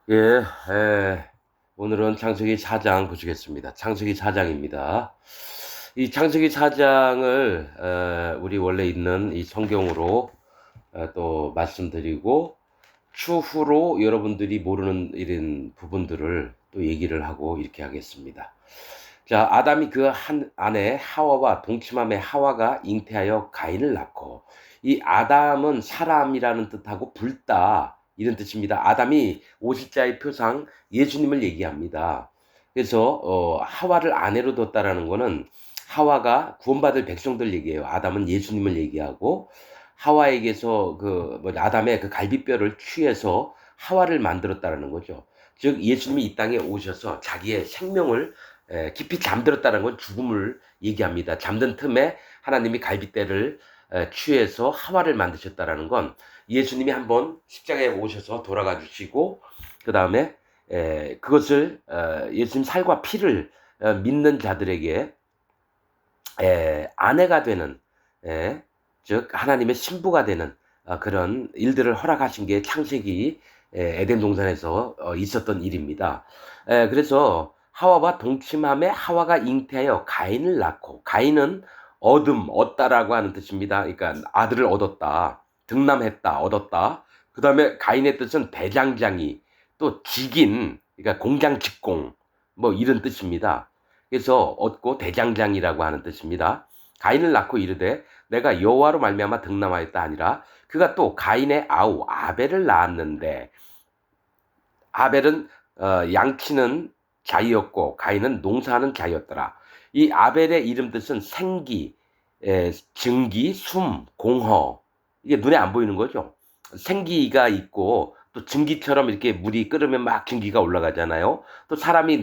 예, 오늘은 창세기 4장 보시겠습니다. 창세기 4장입니다. 이 창세기 4장을 우리 원래 있는 이 성경으로 또 말씀드리고 추후로 여러분들이 모르는 이런 부분들을 또 얘기를 하고 이렇게 하겠습니다. 자, 아담이 그 한 아내 하와와 동침함에 하와가 잉태하여 가인을 낳고, 이 아담은 사람이라는 뜻하고 붉다 이런 뜻입니다. 아담이 오실자의 표상 예수님을 얘기합니다. 그래서 하와를 아내로 뒀다라는 거는 하와가 구원받을 백성들 얘기해요. 아담은 예수님을 얘기하고, 하와에게서 아담의 그 갈비뼈를 취해서 하와를 만들었다라는 거죠. 즉 예수님이 이 땅에 오셔서 자기의 생명을 깊이 잠들었다는 건 죽음을 얘기합니다. 잠든 틈에 하나님이 갈빗대를 취해서 하와를 만드셨다라는 건 예수님이 한번 십자가에 오셔서 돌아가 주시고, 그 다음에 그것을 예수님 살과 피를 믿는 자들에게 아내가 되는, 즉 하나님의 신부가 되는 그런 일들을 허락하신 게 창세기 에덴 동산에서 있었던 일입니다. 그래서 하와와 동침함에 하와가 잉태하여 가인을 낳고, 가인은 얻다라고 하는 뜻입니다. 그러니까 아들을 얻었다, 득남했다, 얻었다. 그 다음에 가인의 뜻은 대장장이, 또 직인, 그러니까 공장 직공, 뭐 이런 뜻입니다. 그래서 얻고 대장장이라고 하는 뜻입니다. 가인을 낳고 이르되 내가 여호와로 말미암아 득남하였다 하니라. 그가 또 가인의 아우 아벨을 낳았는데, 아벨은 양치는 자이였고 가인은 농사하는 자이었더라. 이 아벨의 이름 뜻은 생기, 증기, 숨, 공허. 이게 눈에 안 보이는 거죠. 생기가 있고 또 증기처럼 이렇게 물이 끓으면 막 증기가 올라가잖아요. 또 사람이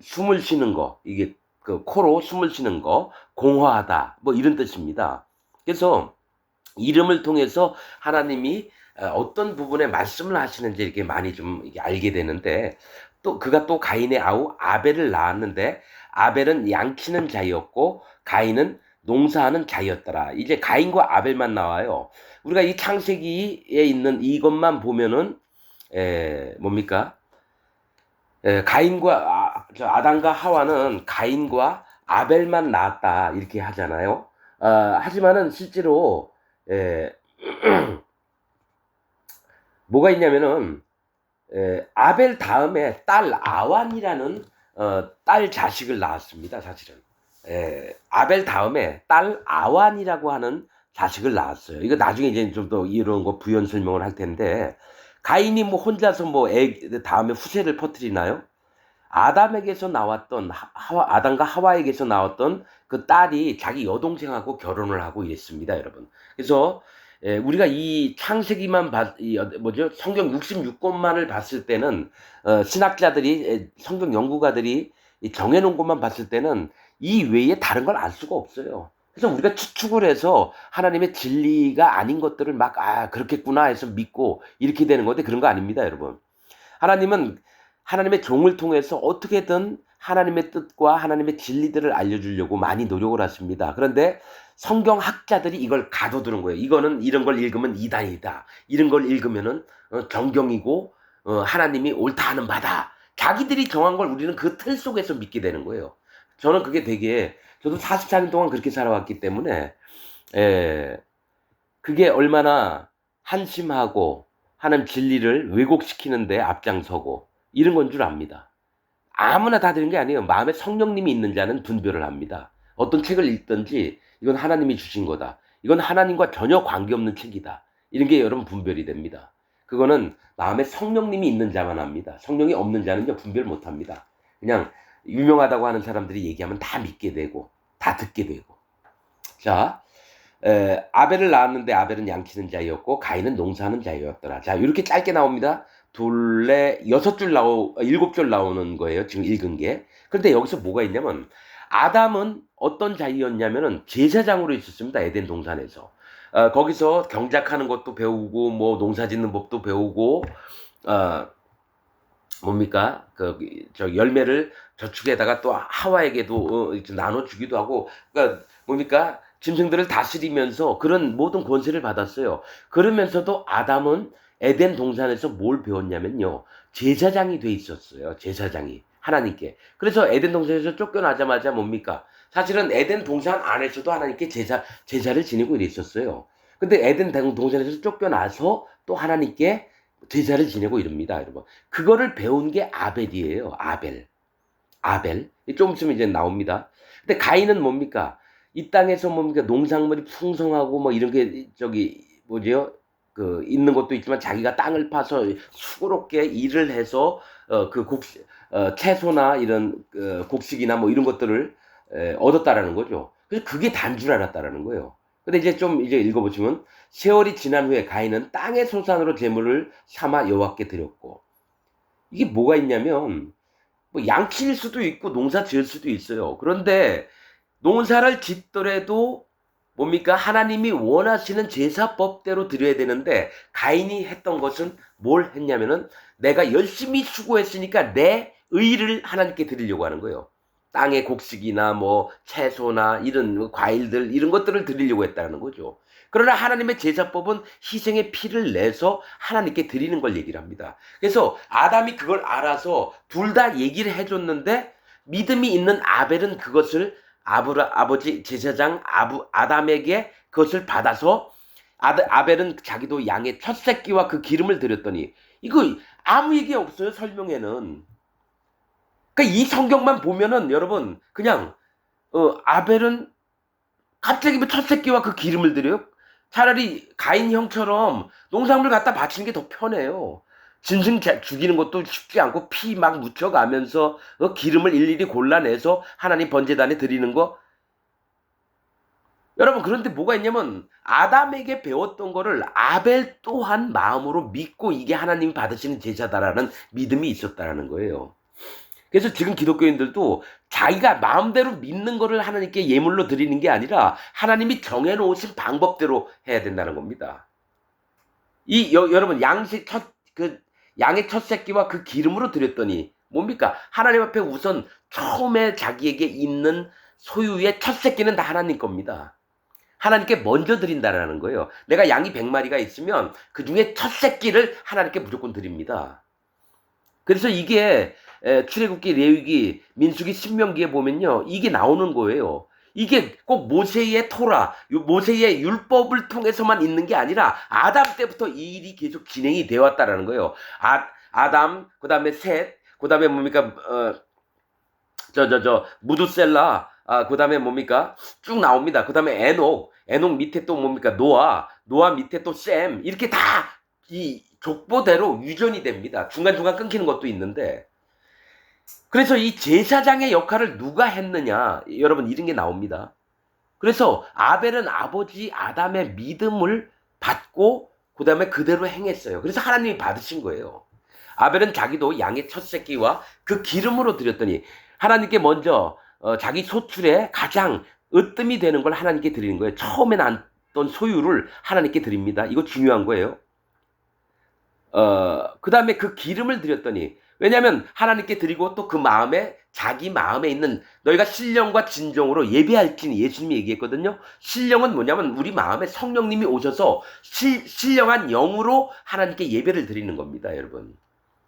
숨을 쉬는 거, 이게 그 코로 숨을 쉬는 거, 공허하다, 뭐 이런 뜻입니다. 그래서 이름을 통해서 하나님이 어떤 부분에 말씀을 하시는지 이렇게 많이 좀 이렇게 알게 되는데, 또 그가 또 가인의 아우 아벨을 낳았는데, 아벨은 양치는 자였고 가인은 농사하는 자였더라. 이제 가인과 아벨만 나와요. 우리가 이 창세기에 있는 이것만 보면은 뭡니까? 아담과 하와는 가인과 아벨만 낳았다 이렇게 하잖아요. 하지만은 실제로 에, 뭐가 있냐면은 아벨 다음에 딸 아완이라는 딸 자식을 낳았습니다. 사실은 아벨 다음에 딸 아완이라고 하는 자식을 낳았어요. 이거 나중에 이제 좀 더 이런 거 부연 설명을 할 텐데, 가인이 뭐 혼자서 뭐 다음에 후세를 퍼뜨리나요? 아담에게서 나왔던 아담과 하와에게서 나왔던 그 딸이 자기 여동생하고 결혼을 하고 이랬습니다, 여러분. 그래서 우리가 이 창세기만 뭐죠? 성경 66권만을 봤을 때는 신학자들이, 성경 연구가들이 정해놓은 것만 봤을 때는 이 외에 다른 걸 알 수가 없어요. 그래서 우리가 추측을 해서 하나님의 진리가 아닌 것들을 막 그렇겠구나 해서 믿고 이렇게 되는 건데, 그런 거 아닙니다, 여러분. 하나님은 하나님의 종을 통해서 어떻게든 하나님의 뜻과 하나님의 진리들을 알려주려고 많이 노력을 하십니다. 그런데 성경학자들이 이걸 가둬두는 거예요. 이거는 이런 걸 읽으면 이단이다. 이런 걸 읽으면은 정경이고 하나님이 옳다 하는 바다. 자기들이 정한 걸 우리는 그 틀 속에서 믿게 되는 거예요. 저는 그게 되게, 저도 44년 동안 그렇게 살아왔기 때문에 그게 얼마나 한심하고 하나님 진리를 왜곡시키는데 앞장서고 이런 건 줄 압니다. 아무나 다 되는 게 아니에요. 마음에 성령님이 있는 자는 분별을 합니다. 어떤 책을 읽든지 이건 하나님이 주신 거다, 이건 하나님과 전혀 관계없는 책이다, 이런 게 여러분 분별이 됩니다. 그거는 마음에 성령님이 있는 자만 합니다. 성령이 없는 자는요 분별 못합니다. 그냥 유명하다고 하는 사람들이 얘기하면 다 믿게 되고 다 듣게 되고. 자, 아벨을 낳았는데 아벨은 양치는 자였고 가인은 농사하는 자였더라. 자, 이렇게 짧게 나옵니다. 둘레 7줄 나오는 거예요, 지금 읽은 게. 그런데 여기서 뭐가 있냐면, 아담은 어떤 자이었냐면은 제사장으로 있었습니다, 에덴 동산에서. 거기서 경작하는 것도 배우고 뭐 농사 짓는 법도 배우고, 어, 뭡니까? 저 열매를 저축에다가 또 하와에게도 이렇게 나눠주기도 하고, 그러니까 뭡니까? 짐승들을 다스리면서 그런 모든 권세를 받았어요. 그러면서도 아담은 에덴 동산에서 뭘 배웠냐면요. 제사장이 돼 있었어요. 제사장이. 하나님께. 그래서 에덴 동산에서 쫓겨나자마자 뭡니까? 사실은 에덴 동산 안에서도 하나님께 제사를 지내고 이랬었어요. 근데 에덴 동산에서 쫓겨나서 또 하나님께 제사를 지내고 이럽니다, 여러분. 그거를 배운 게 아벨이에요. 아벨. 좀 있으면 이제 나옵니다. 근데 가인은 뭡니까? 이 땅에서 뭡니까? 농작물이 풍성하고 뭐 이런 게 뭐지요? 있는 것도 있지만 자기가 땅을 파서 수고롭게 일을 해서 채소나 이런 곡식이나 뭐 이런 것들을 얻었다라는 거죠. 그래서 그게 단 줄 알았다라는 거예요. 근데 이제 좀 이제 읽어보시면 세월이 지난 후에 가인은 땅의 소산으로 제물을 삼아 여호와께 드렸고, 이게 뭐가 있냐면 뭐 양치일 수도 있고 농사 지을 수도 있어요. 그런데 농사를 짓더라도 뭡니까? 하나님이 원하시는 제사법대로 드려야 되는데 가인이 했던 것은 뭘 했냐면은 내가 열심히 수고했으니까 내 의를 하나님께 드리려고 하는 거예요. 땅의 곡식이나 뭐 채소나 이런 과일들 이런 것들을 드리려고 했다는 거죠. 그러나 하나님의 제사법은 희생의 피를 내서 하나님께 드리는 걸 얘기를 합니다. 그래서 아담이 그걸 알아서 둘 다 얘기를 해줬는데 믿음이 있는 아벨은 그것을 아버지 제사장 아담에게 그것을 받아서 아벨은 자기도 양의 첫 새끼와 그 기름을 드렸더니, 이거 아무 얘기 없어요, 설명에는. 그러니까 이 성경만 보면은 여러분 그냥 아벨은 갑자기 뭐 첫 새끼와 그 기름을 드려요? 차라리 가인 형처럼 농작물 갖다 바치는 게 더 편해요. 짐승 죽이는 것도 쉽지 않고 피 막 묻혀가면서 기름을 일일이 골라내서 하나님 번제단에 드리는 거. 여러분, 그런데 뭐가 있냐면 아담에게 배웠던 거를 아벨 또한 마음으로 믿고 이게 하나님이 받으시는 제사다라는 믿음이 있었다라는 거예요. 그래서 지금 기독교인들도 자기가 마음대로 믿는 거를 하나님께 예물로 드리는 게 아니라 하나님이 정해놓으신 방법대로 해야 된다는 겁니다. 여러분, 양의 첫 새끼와 그 기름으로 드렸더니 뭡니까? 하나님 앞에 우선 처음에 자기에게 있는 소유의 첫 새끼는 다 하나님 겁니다. 하나님께 먼저 드린다라는 거예요. 내가 양이 100마리가 있으면 그 중에 첫 새끼를 하나님께 무조건 드립니다. 그래서 이게 출애굽기, 레위기, 민수기, 신명기에 보면요, 이게 나오는 거예요. 이게 꼭 모세의 토라, 모세의 율법을 통해서만 있는 게 아니라 아담 때부터 이 일이 계속 진행이 되어 왔다라는 거예요. 아담, 그 다음에 셋, 그 다음에 뭡니까, 무두셀라, 그 다음에 뭡니까, 쭉 나옵니다. 그 다음에 에녹 밑에 또 뭡니까, 노아 밑에 또 셈, 이렇게 다 이 족보대로 유전이 됩니다. 중간중간 끊기는 것도 있는데. 그래서 이 제사장의 역할을 누가 했느냐, 여러분 이런 게 나옵니다. 그래서 아벨은 아버지 아담의 믿음을 받고 그 다음에 그대로 행했어요. 그래서 하나님이 받으신 거예요. 아벨은 자기도 양의 첫 새끼와 그 기름으로 드렸더니 하나님께 먼저 자기 소출에 가장 으뜸이 되는 걸 하나님께 드리는 거예요. 처음에 났던 소유를 하나님께 드립니다. 이거 중요한 거예요. 그 다음에 그 기름을 드렸더니, 왜냐하면 하나님께 드리고 또 그 마음에, 자기 마음에 있는, 너희가 신령과 진정으로 예배할지니 예수님이 얘기했거든요. 신령은 뭐냐면 우리 마음에 성령님이 오셔서 신령한 영으로 하나님께 예배를 드리는 겁니다, 여러분.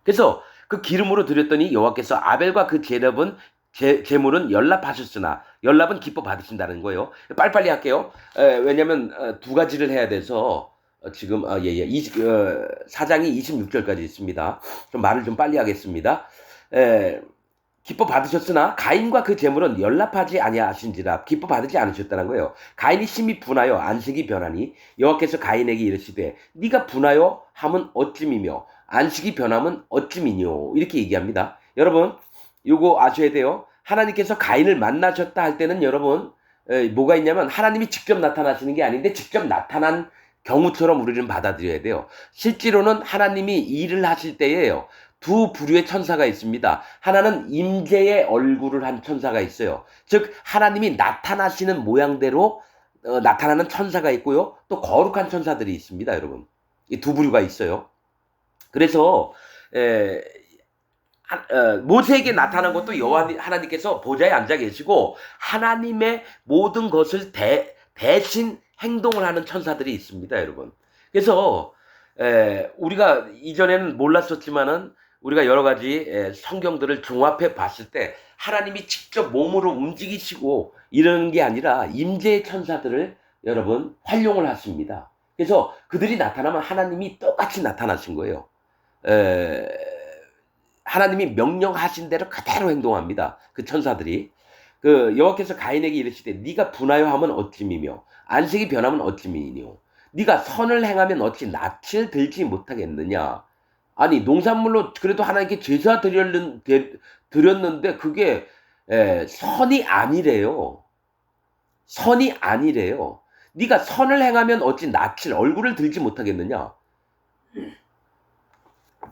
그래서 그 기름으로 드렸더니 여호와께서 아벨과 그 제물은 연납하셨으나, 연납은 기뻐 받으신다는 거예요. 빨리빨리 할게요. 왜냐면 두 가지를 해야 돼서 지금 4장이 26절까지 있습니다. 좀 말을 좀 빨리 하겠습니다. 기뻐 받으셨으나 가인과 그 제물은 연납하지 아니하신지라 기뻐 받지 않으셨다는 거예요. 가인이 심히 분하여 안식이 변하니 여호와께서 가인에게 이르시되 네가 분하여 함은 어찌미며 안식이 변함은 어찌미뇨, 이렇게 얘기합니다. 여러분 요거 아셔야 돼요. 하나님께서 가인을 만나셨다 할 때는 여러분 뭐가 있냐면 하나님이 직접 나타나시는 게 아닌데 직접 나타난 경우처럼 우리는 받아들여야 돼요. 실제로는 하나님이 일을 하실 때에요, 두 부류의 천사가 있습니다. 하나는 임재의 얼굴을 한 천사가 있어요. 즉 하나님이 나타나시는 모양대로 나타나는 천사가 있고요, 또 거룩한 천사들이 있습니다. 여러분, 이 두 부류가 있어요. 그래서 모세에게 나타난 것도 여호와 하나님께서 보좌에 앉아 계시고 하나님의 모든 것을 대신 행동을 하는 천사들이 있습니다, 여러분. 그래서 우리가 이전에는 몰랐었지만은 우리가 여러 가지 성경들을 종합해 봤을 때 하나님이 직접 몸으로 움직이시고 이러는 게 아니라 임재의 천사들을 여러분 활용을 하십니다. 그래서 그들이 나타나면 하나님이 똑같이 나타나신 거예요. 에, 하나님이 명령하신 대로 그대로 행동합니다. 그 천사들이. 그 여호와께서 가인에게 이르시되 네가 분하여 하면 어찌미며 안색이 변하면 어찌미뇨 네가 선을 행하면 어찌 낯을 들지 못하겠느냐. 아니 농산물로 그래도 하나님께 제사 드렸는데 그게 선이 아니래요. 선이 아니래요. 네가 선을 행하면 어찌 낯을 얼굴을 들지 못하겠느냐.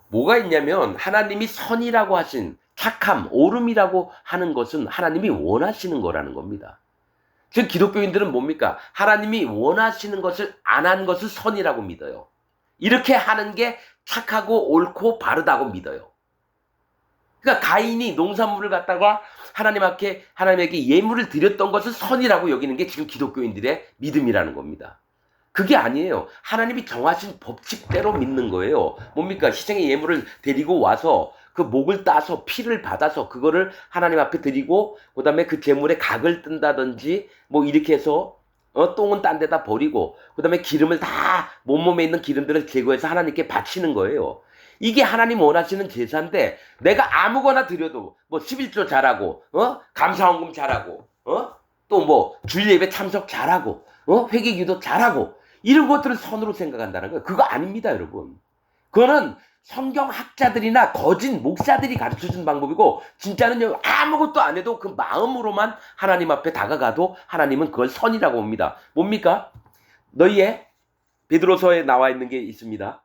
뭐가 있냐면 하나님이 선이라고 하신 착함, 옳음이라고 하는 것은 하나님이 원하시는 거라는 겁니다. 즉 기독교인들은 뭡니까? 하나님이 원하시는 것을 안 한 것을 선이라고 믿어요. 이렇게 하는 게 착하고 옳고 바르다고 믿어요. 그러니까 가인이 농산물을 갖다가 하나님에게 예물을 드렸던 것을 선이라고 여기는 게 지금 기독교인들의 믿음이라는 겁니다. 그게 아니에요. 하나님이 정하신 법칙대로 믿는 거예요. 뭡니까? 희생의 예물을 데리고 와서 그 목을 따서 피를 받아서 그거를 하나님 앞에 드리고 그다음에 그 제물에 각을 뜬다든지 뭐 이렇게 해서 똥은 딴 데다 버리고 그다음에 기름을 다 몸몸에 있는 기름들을 제거해서 하나님께 바치는 거예요. 이게 하나님 원하시는 제사인데 내가 아무거나 드려도 뭐 11조 잘하고 감사헌금 잘하고 또 뭐 주일 예배 참석 잘하고 회개기도 잘하고 이런 것들을 선으로 생각한다는 거예요. 그거 아닙니다, 여러분. 그거는 성경학자들이나 거짓 목사들이 가르쳐준 방법이고 진짜는요 아무것도 안 해도 그 마음으로만 하나님 앞에 다가가도 하나님은 그걸 선이라고 봅니다. 뭡니까? 너희의 베드로서에 나와 있는 게 있습니다.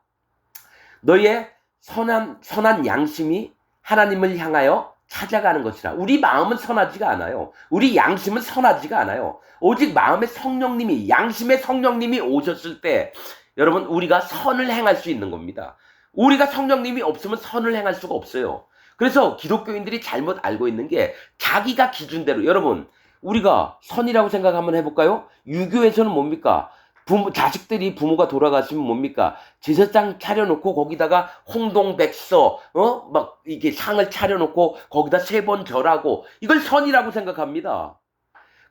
너희의 선한 양심이 하나님을 향하여 찾아가는 것이라. 우리 마음은 선하지가 않아요. 우리 양심은 선하지가 않아요. 오직 마음의 성령님이 양심의 성령님이 오셨을 때 여러분 우리가 선을 행할 수 있는 겁니다. 우리가 성령님이 없으면 선을 행할 수가 없어요. 그래서 기독교인들이 잘못 알고 있는 게 자기가 기준대로 여러분 우리가 선이라고 생각 한번 해볼까요? 유교에서는 뭡니까? 자식들이 부모가 돌아가시면 뭡니까? 제사장 차려놓고 거기다가 홍동백서, 막 이게 상을 차려놓고 거기다 3번 절하고 이걸 선이라고 생각합니다.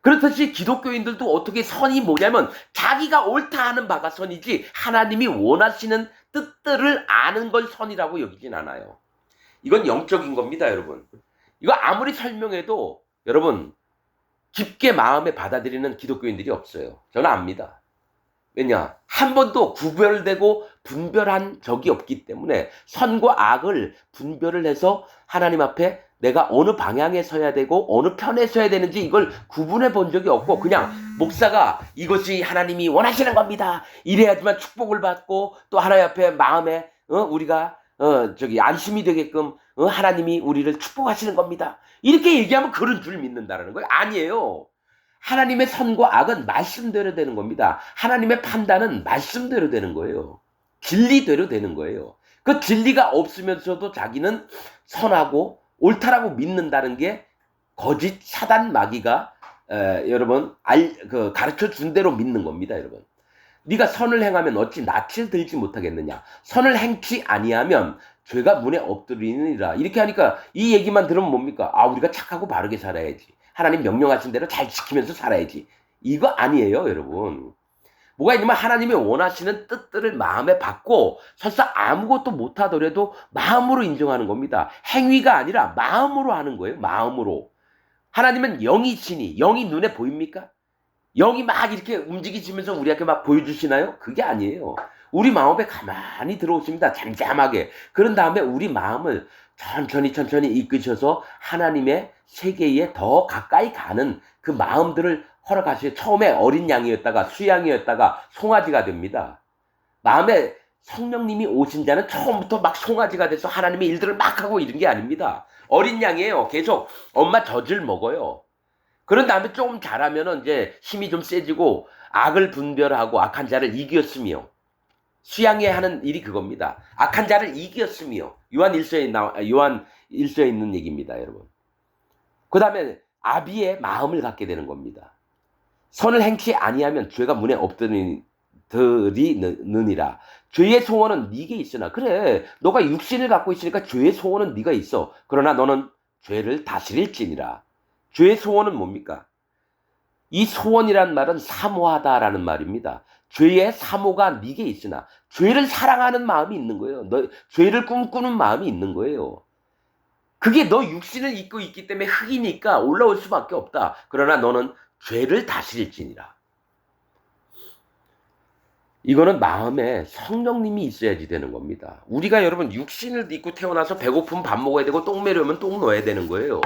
그렇듯이 기독교인들도 어떻게 선이 뭐냐면 자기가 옳다 하는 바가 선이지 하나님이 원하시는 뜻들을 아는 걸 선이라고 여기진 않아요. 이건 영적인 겁니다, 여러분. 이거 아무리 설명해도 여러분 깊게 마음에 받아들이는 기독교인들이 없어요. 저는 압니다. 왜냐? 한 번도 구별되고 분별한 적이 없기 때문에 선과 악을 분별을 해서 하나님 앞에 내가 어느 방향에 서야 되고 어느 편에 서야 되는지 이걸 구분해 본 적이 없고 그냥 목사가 이것이 하나님이 원하시는 겁니다. 이래야지만 축복을 받고 또 하나님 앞에 마음에 우리가 안심이 되게끔 하나님이 우리를 축복하시는 겁니다. 이렇게 얘기하면 그런 줄 믿는다라는 거예요. 아니에요. 하나님의 선과 악은 말씀대로 되는 겁니다. 하나님의 판단은 말씀대로 되는 거예요. 진리대로 되는 거예요. 그 진리가 없으면서도 자기는 선하고 옳다라고 믿는다는 게 거짓 사단 마귀가 여러분 가르쳐 준 대로 믿는 겁니다, 여러분. 네가 선을 행하면 어찌 낯을 들지 못하겠느냐. 선을 행치 아니하면 죄가 문에 엎드리느니라. 이렇게 하니까 이 얘기만 들으면 뭡니까? 우리가 착하고 바르게 살아야지. 하나님 명령하신 대로 잘 지키면서 살아야지. 이거 아니에요, 여러분. 뭐가 있냐면 하나님이 원하시는 뜻들을 마음에 받고 설사 아무것도 못하더라도 마음으로 인정하는 겁니다. 행위가 아니라 마음으로 하는 거예요. 마음으로. 하나님은 영이시니 영이 눈에 보입니까? 영이 막 이렇게 움직이시면서 우리에게 막 보여주시나요? 그게 아니에요. 우리 마음에 가만히 들어오십니다. 잠잠하게. 그런 다음에 우리 마음을 천천히 이끄셔서 하나님의 세계에 더 가까이 가는 그 마음들을 허락하시고 처음에 어린 양이었다가 수양이었다가 송아지가 됩니다. 마음에 성령님이 오신 자는 처음부터 막 송아지가 돼서 하나님의 일들을 막 하고 이런 게 아닙니다. 어린 양이에요. 계속 엄마 젖을 먹어요. 그런 다음에 조금 자라면은 이제 힘이 좀 세지고 악을 분별하고 악한 자를 이겼으며 수양해야 하는 일이 그겁니다. 악한 자를 이겼으며 요한 1서에 있는 얘기입니다, 여러분. 그 다음에 아비의 마음을 갖게 되는 겁니다. 선을 행치 아니하면 죄가 문에 드리느니라. 죄의 소원은 네게 있으나. 그래, 너가 육신을 갖고 있으니까 죄의 소원은 네가 있어. 그러나 너는 죄를 다스릴지니라. 죄의 소원은 뭡니까? 이 소원이란 말은 사모하다라는 말입니다. 죄의 사모가 네게 있으나, 죄를 사랑하는 마음이 있는 거예요. 너 죄를 꿈꾸는 마음이 있는 거예요. 그게 너 육신을 입고 있기 때문에 흙이니까 올라올 수밖에 없다. 그러나 너는 죄를 다스릴지니라. 이거는 마음에 성령님이 있어야지 되는 겁니다. 우리가 여러분 육신을 입고 태어나서 배고프면 밥 먹어야 되고 똥 매려면 똥 넣어야 되는 거예요.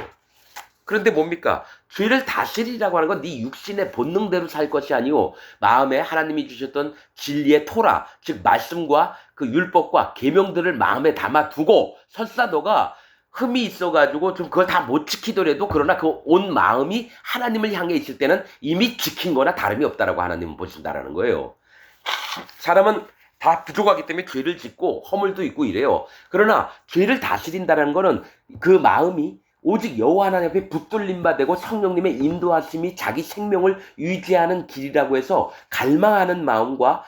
그런데 뭡니까? 죄를 다스리라고 하는 건 네 육신의 본능대로 살 것이 아니오, 마음에 하나님이 주셨던 진리의 토라, 즉 말씀과 그 율법과 계명들을 마음에 담아두고, 설사 너가 흠이 있어가지고 좀 그걸 다 못 지키더라도, 그러나 그 온 마음이 하나님을 향해 있을 때는 이미 지킨 거나 다름이 없다라고 하나님은 보신다라는 거예요. 사람은 다 부족하기 때문에 죄를 짓고 허물도 있고 이래요. 그러나 죄를 다스린다는 거는 그 마음이 오직 여호와 하나님 앞에 붙들림 받고 성령님의 인도하심이 자기 생명을 유지하는 길이라고 해서 갈망하는 마음과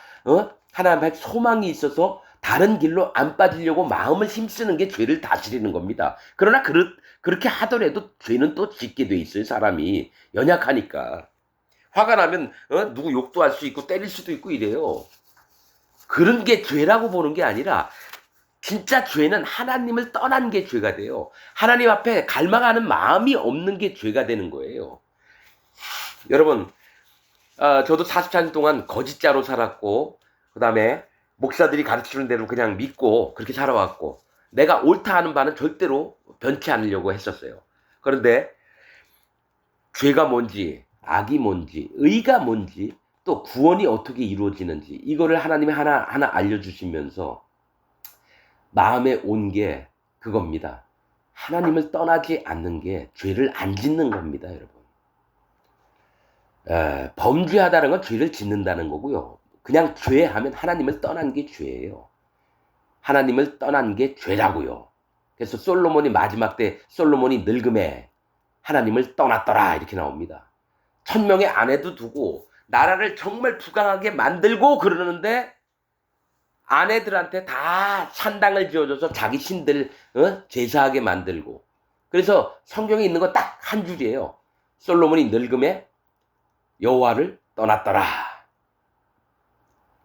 하나님 앞에 소망이 있어서 다른 길로 안 빠지려고 마음을 힘쓰는 게 죄를 다스리는 겁니다. 그러나 그렇게 하더라도 죄는 또 짓게 돼 있어요. 사람이 연약하니까. 화가 나면 누구 욕도 할 수 있고 때릴 수도 있고 이래요. 그런 게 죄라고 보는 게 아니라, 진짜 죄는 하나님을 떠난 게 죄가 돼요. 하나님 앞에 갈망하는 마음이 없는 게 죄가 되는 거예요. 여러분, 저도 44년 동안 거짓자로 살았고, 그 다음에 목사들이 가르치는 대로 그냥 믿고 그렇게 살아왔고, 내가 옳다 하는 바는 절대로 변치 않으려고 했었어요. 그런데 죄가 뭔지, 악이 뭔지, 의가 뭔지, 또 구원이 어떻게 이루어지는지, 이거를 하나님이 하나하나 알려주시면서 마음에 온 게 그겁니다. 하나님을 떠나지 않는 게 죄를 안 짓는 겁니다, 여러분. 범죄하다는 건 죄를 짓는다는 거고요. 그냥 죄하면 하나님을 떠난 게 죄예요. 하나님을 떠난 게 죄라고요. 그래서 솔로몬이 마지막 때 솔로몬이 늙음에 하나님을 떠났더라 이렇게 나옵니다. 1000명의 아내도 두고 나라를 정말 부강하게 만들고 그러는데, 아내들한테 다 산당을 지어줘서 자기 신들 제사하게 만들고. 그래서 성경에 있는 거 딱 한 줄이에요. 솔로몬이 늙음에 여호와를 떠났더라.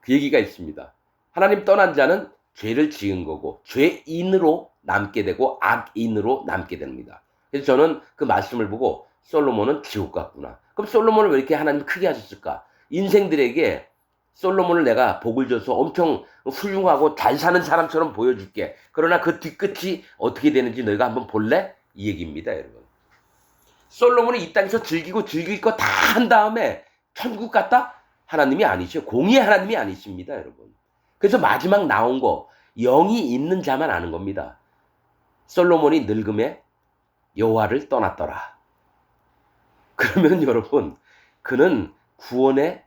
그 얘기가 있습니다. 하나님 떠난 자는 죄를 지은 거고 죄인으로 남게 되고 악인으로 남게 됩니다. 그래서 저는 그 말씀을 보고 솔로몬은 지옥 같구나. 그럼 솔로몬을 왜 이렇게 하나님 크게 하셨을까? 인생들에게 솔로몬을 내가 복을 줘서 엄청 훌륭하고 잘 사는 사람처럼 보여줄게. 그러나 그 뒤끝이 어떻게 되는지 너희가 한번 볼래? 이 얘기입니다, 여러분. 솔로몬이 이 땅에서 즐길 거 다 한 다음에 천국 갔다? 하나님이 아니죠. 공의의 하나님이 아니십니다, 여러분. 그래서 마지막 나온 거, 영이 있는 자만 아는 겁니다. 솔로몬이 늙음에 여호와를 떠났더라. 그러면 여러분, 그는 구원에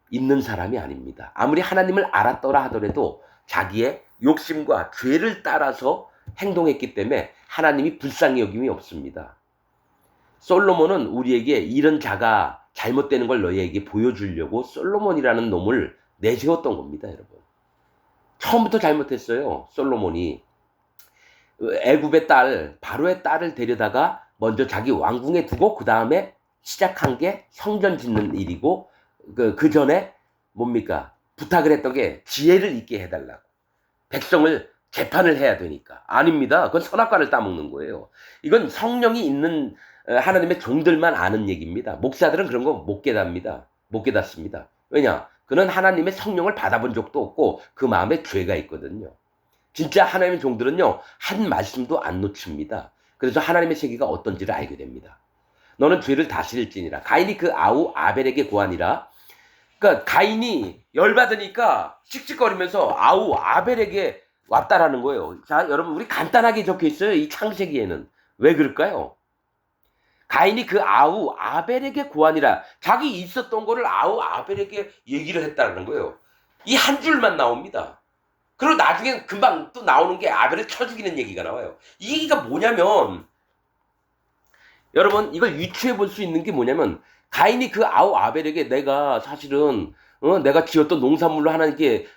있는 사람이 아닙니다. 아무리 하나님을 알았더라 하더라도 자기의 욕심과 죄를 따라서 행동했기 때문에 하나님이 불쌍히 여김이 없습니다. 솔로몬은 우리에게 이런 자가 잘못되는 걸 너희에게 보여주려고 솔로몬이라는 놈을 내세웠던 겁니다, 여러분. 처음부터 잘못했어요, 솔로몬이. 애굽의 딸, 바로의 딸을 데려다가 먼저 자기 왕궁에 두고 그 다음에 시작한 게 성전 짓는 일이고, 그 전에 뭡니까? 부탁을 했던 게 지혜를 있게 해달라고. 백성을 재판을 해야 되니까. 아닙니다. 그건 선악과를 따먹는 거예요. 이건 성령이 있는 하나님의 종들만 아는 얘기입니다. 목사들은 그런 거 못 깨닫습니다. 못 깨닫습니다. 왜냐? 그는 하나님의 성령을 받아본 적도 없고 그 마음에 죄가 있거든요. 진짜 하나님의 종들은요, 한 말씀도 안 놓칩니다. 그래서 하나님의 세계가 어떤지를 알게 됩니다. 너는 죄를 다스릴지니라. 가인이 그 아우 아벨에게 고하니라. 그러니까 가인이 열받으니까 씩씩거리면서 아우 아벨에게 왔다라는 거예요. 자, 여러분, 우리 간단하게 적혀 있어요. 이 창세기에는. 왜 그럴까요? 가인이 그 아우 아벨에게 고하니라. 자기 있었던 거를 아우 아벨에게 얘기를 했다는 거예요. 이 한 줄만 나옵니다. 그리고 나중에 금방 또 나오는 게 아벨을 쳐 죽이는 얘기가 나와요. 이 얘기가 뭐냐면, 여러분, 이걸 유추해 볼 수 있는 게 뭐냐면, 가인이 그 아우 아벨에게 내가 사실은 내가 지었던 농산물로 하나님께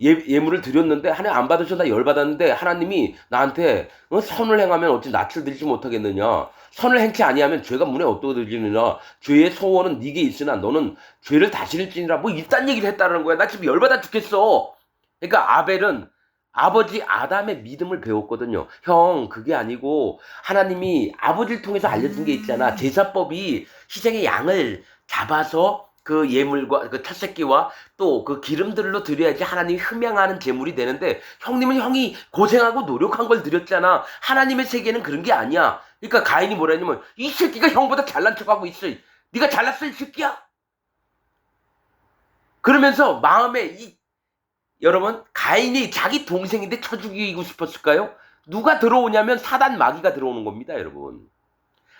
예물을 드렸는데 하나님 안 받으셔. 나 열받았는데 하나님이 나한테 선을 행하면 어찌 낯을 들지 못하겠느냐. 선을 행치 아니하면 죄가 문에 어떠들지느냐. 죄의 소원은 네게 있으나 너는 죄를 다스릴지니라. 뭐 이딴 얘기를 했다는 거야. 나 지금 열받아 죽겠어. 그러니까 아벨은 아버지 아담의 믿음을 배웠거든요. 형, 그게 아니고 하나님이 아버지를 통해서 알려준 게 있잖아. 제사법이 희생의 양을 잡아서 그 예물과 그 첫 새끼와 또 그 기름들로 드려야지 하나님이 흠양하는 제물이 되는데, 형님은 형이 고생하고 노력한 걸 드렸잖아. 하나님의 세계는 그런 게 아니야. 그러니까 가인이 뭐라 했냐면, 이 새끼가 형보다 잘난 척하고 있어. 네가 잘났어 이 새끼야. 그러면서 마음에 여러분, 가인이 자기 동생인데 쳐 죽이고 싶었을까요? 누가 들어오냐면 사단 마귀가 들어오는 겁니다, 여러분.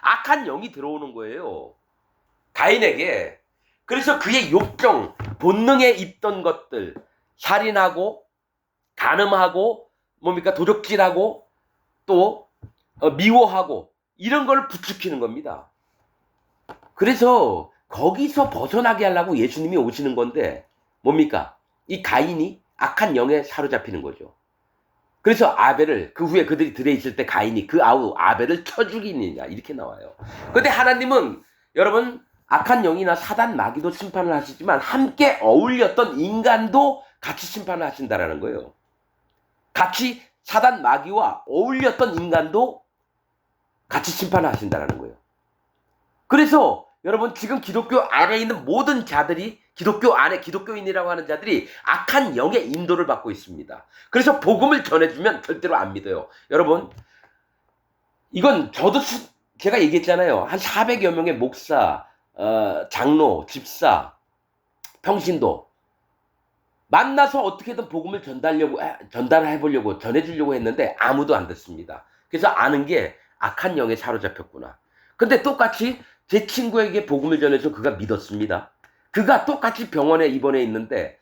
악한 영이 들어오는 거예요, 가인에게. 그래서 그의 욕정, 본능에 있던 것들, 살인하고 간음하고 뭡니까 도적질하고 또 미워하고 이런 걸 부추기는 겁니다. 그래서 거기서 벗어나게 하려고 예수님이 오시는 건데 뭡니까? 이 가인이 악한 영에 사로잡히는 거죠. 그래서 아벨을, 그 후에 그들이 들어있을 때 가인이 그 아우 아벨을 쳐 죽이느냐 이렇게 나와요. 그런데 하나님은 여러분, 악한 영이나 사단 마귀도 심판을 하시지만 함께 어울렸던 인간도 같이 심판을 하신다라는 거예요. 같이 사단 마귀와 어울렸던 인간도 같이 심판을 하신다라는 거예요. 그래서 여러분, 지금 기독교 안에 있는 모든 자들이, 기독교 안에 기독교인이라고 하는 자들이 악한 영의 인도를 받고 있습니다. 그래서 복음을 전해주면 절대로 안 믿어요. 여러분, 이건 저도 제가 얘기했잖아요. 한 400여 명의 목사, 장로, 집사, 평신도 만나서 어떻게든 복음을 전달해보려고, 전해주려고 했는데 아무도 안 듣습니다. 그래서 아는 게 악한 영에 사로잡혔구나. 근데 똑같이 제 친구에게 복음을 전해서 그가 믿었습니다. 그가 똑같이 병원에 입원해 있는데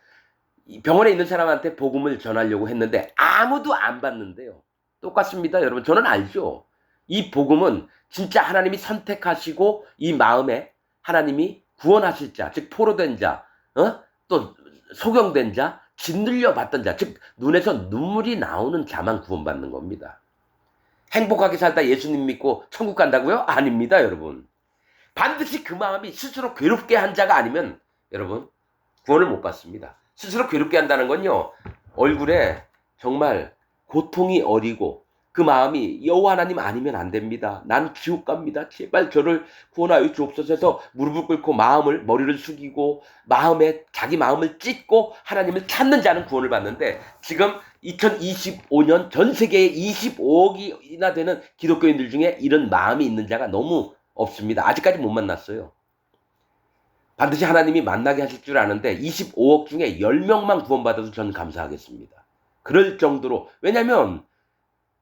병원에 있는 사람한테 복음을 전하려고 했는데 아무도 안 받는데요. 똑같습니다, 여러분. 저는 알죠. 이 복음은 진짜 하나님이 선택하시고 이 마음에 하나님이 구원하실 자, 즉 포로된 자, 또 소경된 자, 짓눌려 받던 자, 즉 눈에서 눈물이 나오는 자만 구원받는 겁니다. 행복하게 살다 예수님 믿고 천국 간다고요? 아닙니다, 여러분. 반드시 그 마음이 스스로 괴롭게 한 자가 아니면 여러분 구원을 못 받습니다. 스스로 괴롭게 한다는 건요, 얼굴에 정말 고통이 어리고 그 마음이 여호와 하나님 아니면 안 됩니다. 난 지옥 갑니다. 제발 저를 구원하여 주옵소서 해서 무릎을 꿇고 머리를 숙이고 자기 마음을 찢고 하나님을 찾는 자는 구원을 받는데, 지금 2025년 전 세계에 25억이나 되는 기독교인들 중에 이런 마음이 있는 자가 너무 없습니다. 아직까지 못 만났어요. 반드시 하나님이 만나게 하실 줄 아는데 25억 중에 10명만 구원받아도 전 감사하겠습니다. 그럴 정도로. 왜냐하면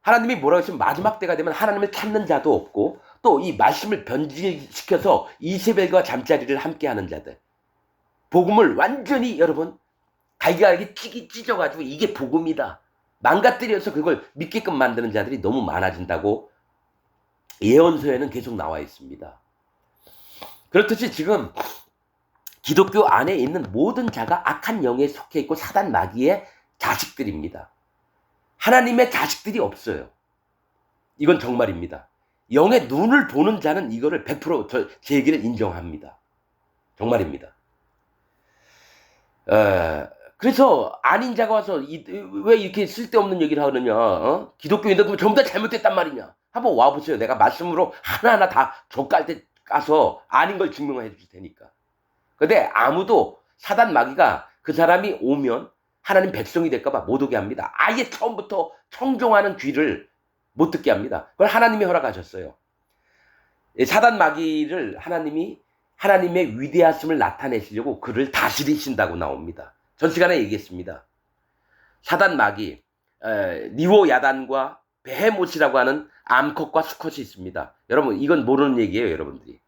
하나님이 뭐라고 했으면 마지막 때가 되면 하나님을 찾는 자도 없고 또 이 말씀을 변질시켜서 이세벨과 잠자리를 함께하는 자들, 복음을 완전히 여러분 갈기갈기 찢어가지고 이게 복음이다 망가뜨려서 그걸 믿게끔 만드는 자들이 너무 많아진다고 예언서에는 계속 나와 있습니다. 그렇듯이 지금 기독교 안에 있는 모든 자가 악한 영에 속해 있고 사단 마귀의 자식들입니다. 하나님의 자식들이 없어요. 이건 정말입니다. 영의 눈을 보는 자는 이거를 100% 제 얘기를 인정합니다. 정말입니다. 그래서 아닌 자가 와서 왜 이렇게 쓸데없는 얘기를 하느냐, 기독교인들 그럼 전부 다 잘못됐단 말이냐, 한번 와보세요. 내가 말씀으로 하나하나 다 족갈 때 까서 아닌 걸 증명해 줄 테니까. 근데 아무도 사단 마귀가 그 사람이 오면 하나님 백성이 될까봐 못 오게 합니다. 아예 처음부터 청종하는 귀를 못 듣게 합니다. 그걸 하나님이 허락하셨어요. 사단 마귀를 하나님이 하나님의 위대하심을 나타내시려고 그를 다스리신다고 나옵니다. 전 시간에 얘기했습니다. 사단 마귀, 니오 야단과 베헤못이라고 하는 암컷과 수컷이 있습니다. 여러분, 이건 모르는 얘기예요, 여러분들이.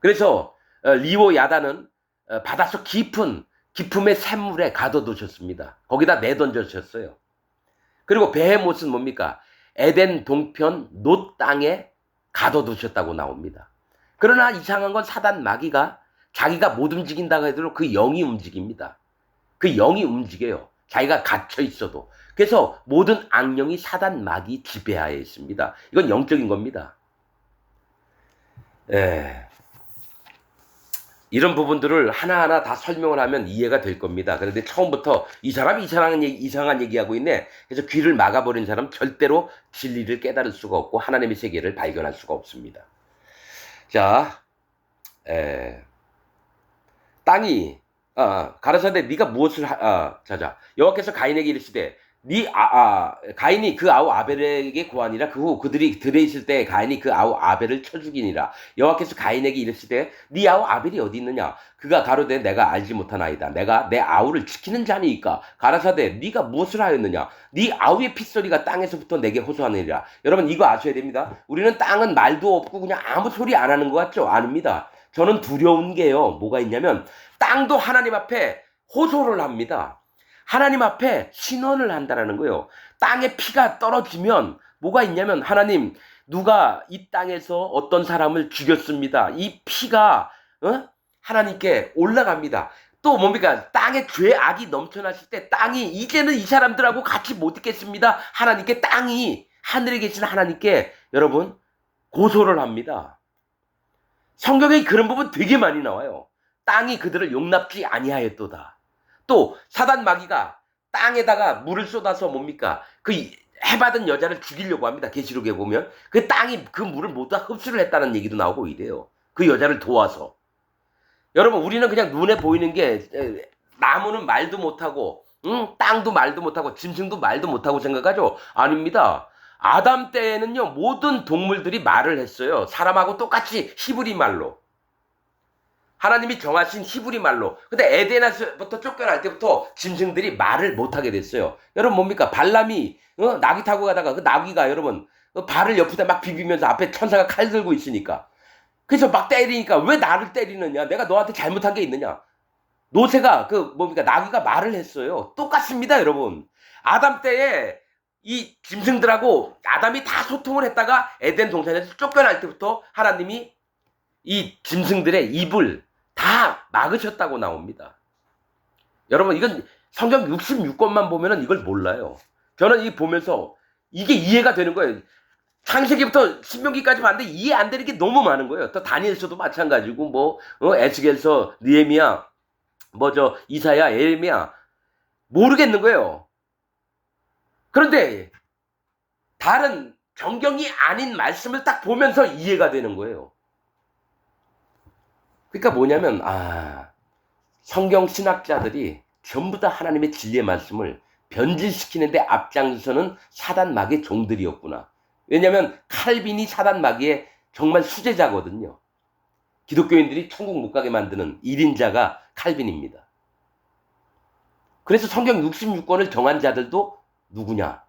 그래서 리오 야단은 바닷속 깊음의 샘물에 가둬두셨습니다. 거기다 내던져주셨어요. 그리고 베헤못은 뭡니까? 에덴 동편 놋 땅에 가둬두셨다고 나옵니다. 그러나 이상한 건 사단 마귀가 자기가 못 움직인다고 해도 그 영이 움직입니다. 그 영이 움직여요. 자기가 갇혀 있어도. 그래서 모든 악령이 사단 마귀 지배하에 있습니다. 이건 영적인 겁니다. 예. 이런 부분들을 하나하나 다 설명을 하면 이해가 될 겁니다. 그런데 처음부터 이 사람이 이상한 얘기하고 있네. 그래서 귀를 막아버린 사람 절대로 진리를 깨달을 수가 없고 하나님의 세계를 발견할 수가 없습니다. 자, 땅이 가라사대 네가 무엇을 자자 여호와께서 가인에게 이르시되 가인이 그 아우 아벨에게 고하니라. 그 후 그들이 들에 있을 때 가인이 그 아우 아벨을 쳐 죽이니라. 여호와께서 가인에게 이르시되 네 아우 아벨이 어디 있느냐. 그가 가로되 내가 알지 못하나이다. 내가 내 아우를 지키는 자니이까. 가라사대 네가 무엇을 하였느냐. 네 아우의 핏소리가 땅에서부터 내게 호소하느니라. 여러분 이거 아셔야 됩니다. 우리는 땅은 말도 없고 그냥 아무 소리 안 하는 것 같죠? 아닙니다. 저는 두려운 게요. 뭐가 있냐면 땅도 하나님 앞에 호소를 합니다. 하나님 앞에 신원을 한다라는 거예요. 땅에 피가 떨어지면 뭐가 있냐면 하나님 누가 이 땅에서 어떤 사람을 죽였습니다. 이 피가 하나님께 올라갑니다. 또 뭡니까? 땅에 죄악이 넘쳐났을 때 땅이 이제는 이 사람들하고 같이 못 있겠습니다. 하나님께 땅이 하늘에 계신 하나님께 여러분 고소를 합니다. 성경에 그런 부분 되게 많이 나와요. 땅이 그들을 용납지 아니하였도다. 또 사단 마귀가 땅에다가 물을 쏟아서 뭡니까? 그 해받은 여자를 죽이려고 합니다. 계시록에 보면 그 땅이 그 물을 모두 다 흡수를 했다는 얘기도 나오고 이래요. 그 여자를 도와서. 여러분 우리는 그냥 눈에 보이는 게 나무는 말도 못하고 땅도 말도 못하고 짐승도 말도 못하고 생각하죠? 아닙니다. 아담 때에는요 모든 동물들이 말을 했어요. 사람하고 똑같이 히브리 말로. 하나님이 정하신 히브리 말로. 근데 에덴에서부터 쫓겨날 때부터 짐승들이 말을 못하게 됐어요. 여러분 뭡니까? 발람이 나귀 타고 가다가 그 나귀가 여러분 발을 옆에다 막 비비면서 앞에 천사가 칼 들고 있으니까. 그래서 막 때리니까 왜 나를 때리느냐? 내가 너한테 잘못한 게 있느냐? 노새가 나귀가 말을 했어요. 똑같습니다, 여러분. 아담 때에 이 짐승들하고 아담이 다 소통을 했다가 에덴 동산에서 쫓겨날 때부터 하나님이 이 짐승들의 입을 다 막으셨다고 나옵니다. 여러분 이건 성경 66권만 보면은 이걸 몰라요. 저는 이 보면서 이게 이해가 되는 거예요. 창세기부터 신명기까지 봤는데 이해 안 되는 게 너무 많은 거예요. 또 다니엘서도 마찬가지고 에스겔서, 느헤미야, 이사야, 예레미야 모르겠는 거예요. 그런데 다른 정경이 아닌 말씀을 딱 보면서 이해가 되는 거예요. 그러니까 뭐냐면 성경 신학자들이 전부 다 하나님의 진리의 말씀을 변질시키는데 앞장서는 사단 마귀의 종들이었구나. 왜냐하면 칼빈이 사단 마귀의 정말 수제자거든요. 기독교인들이 천국 못 가게 만드는 1인자가 칼빈입니다. 그래서 성경 66권을 정한 자들도 누구냐?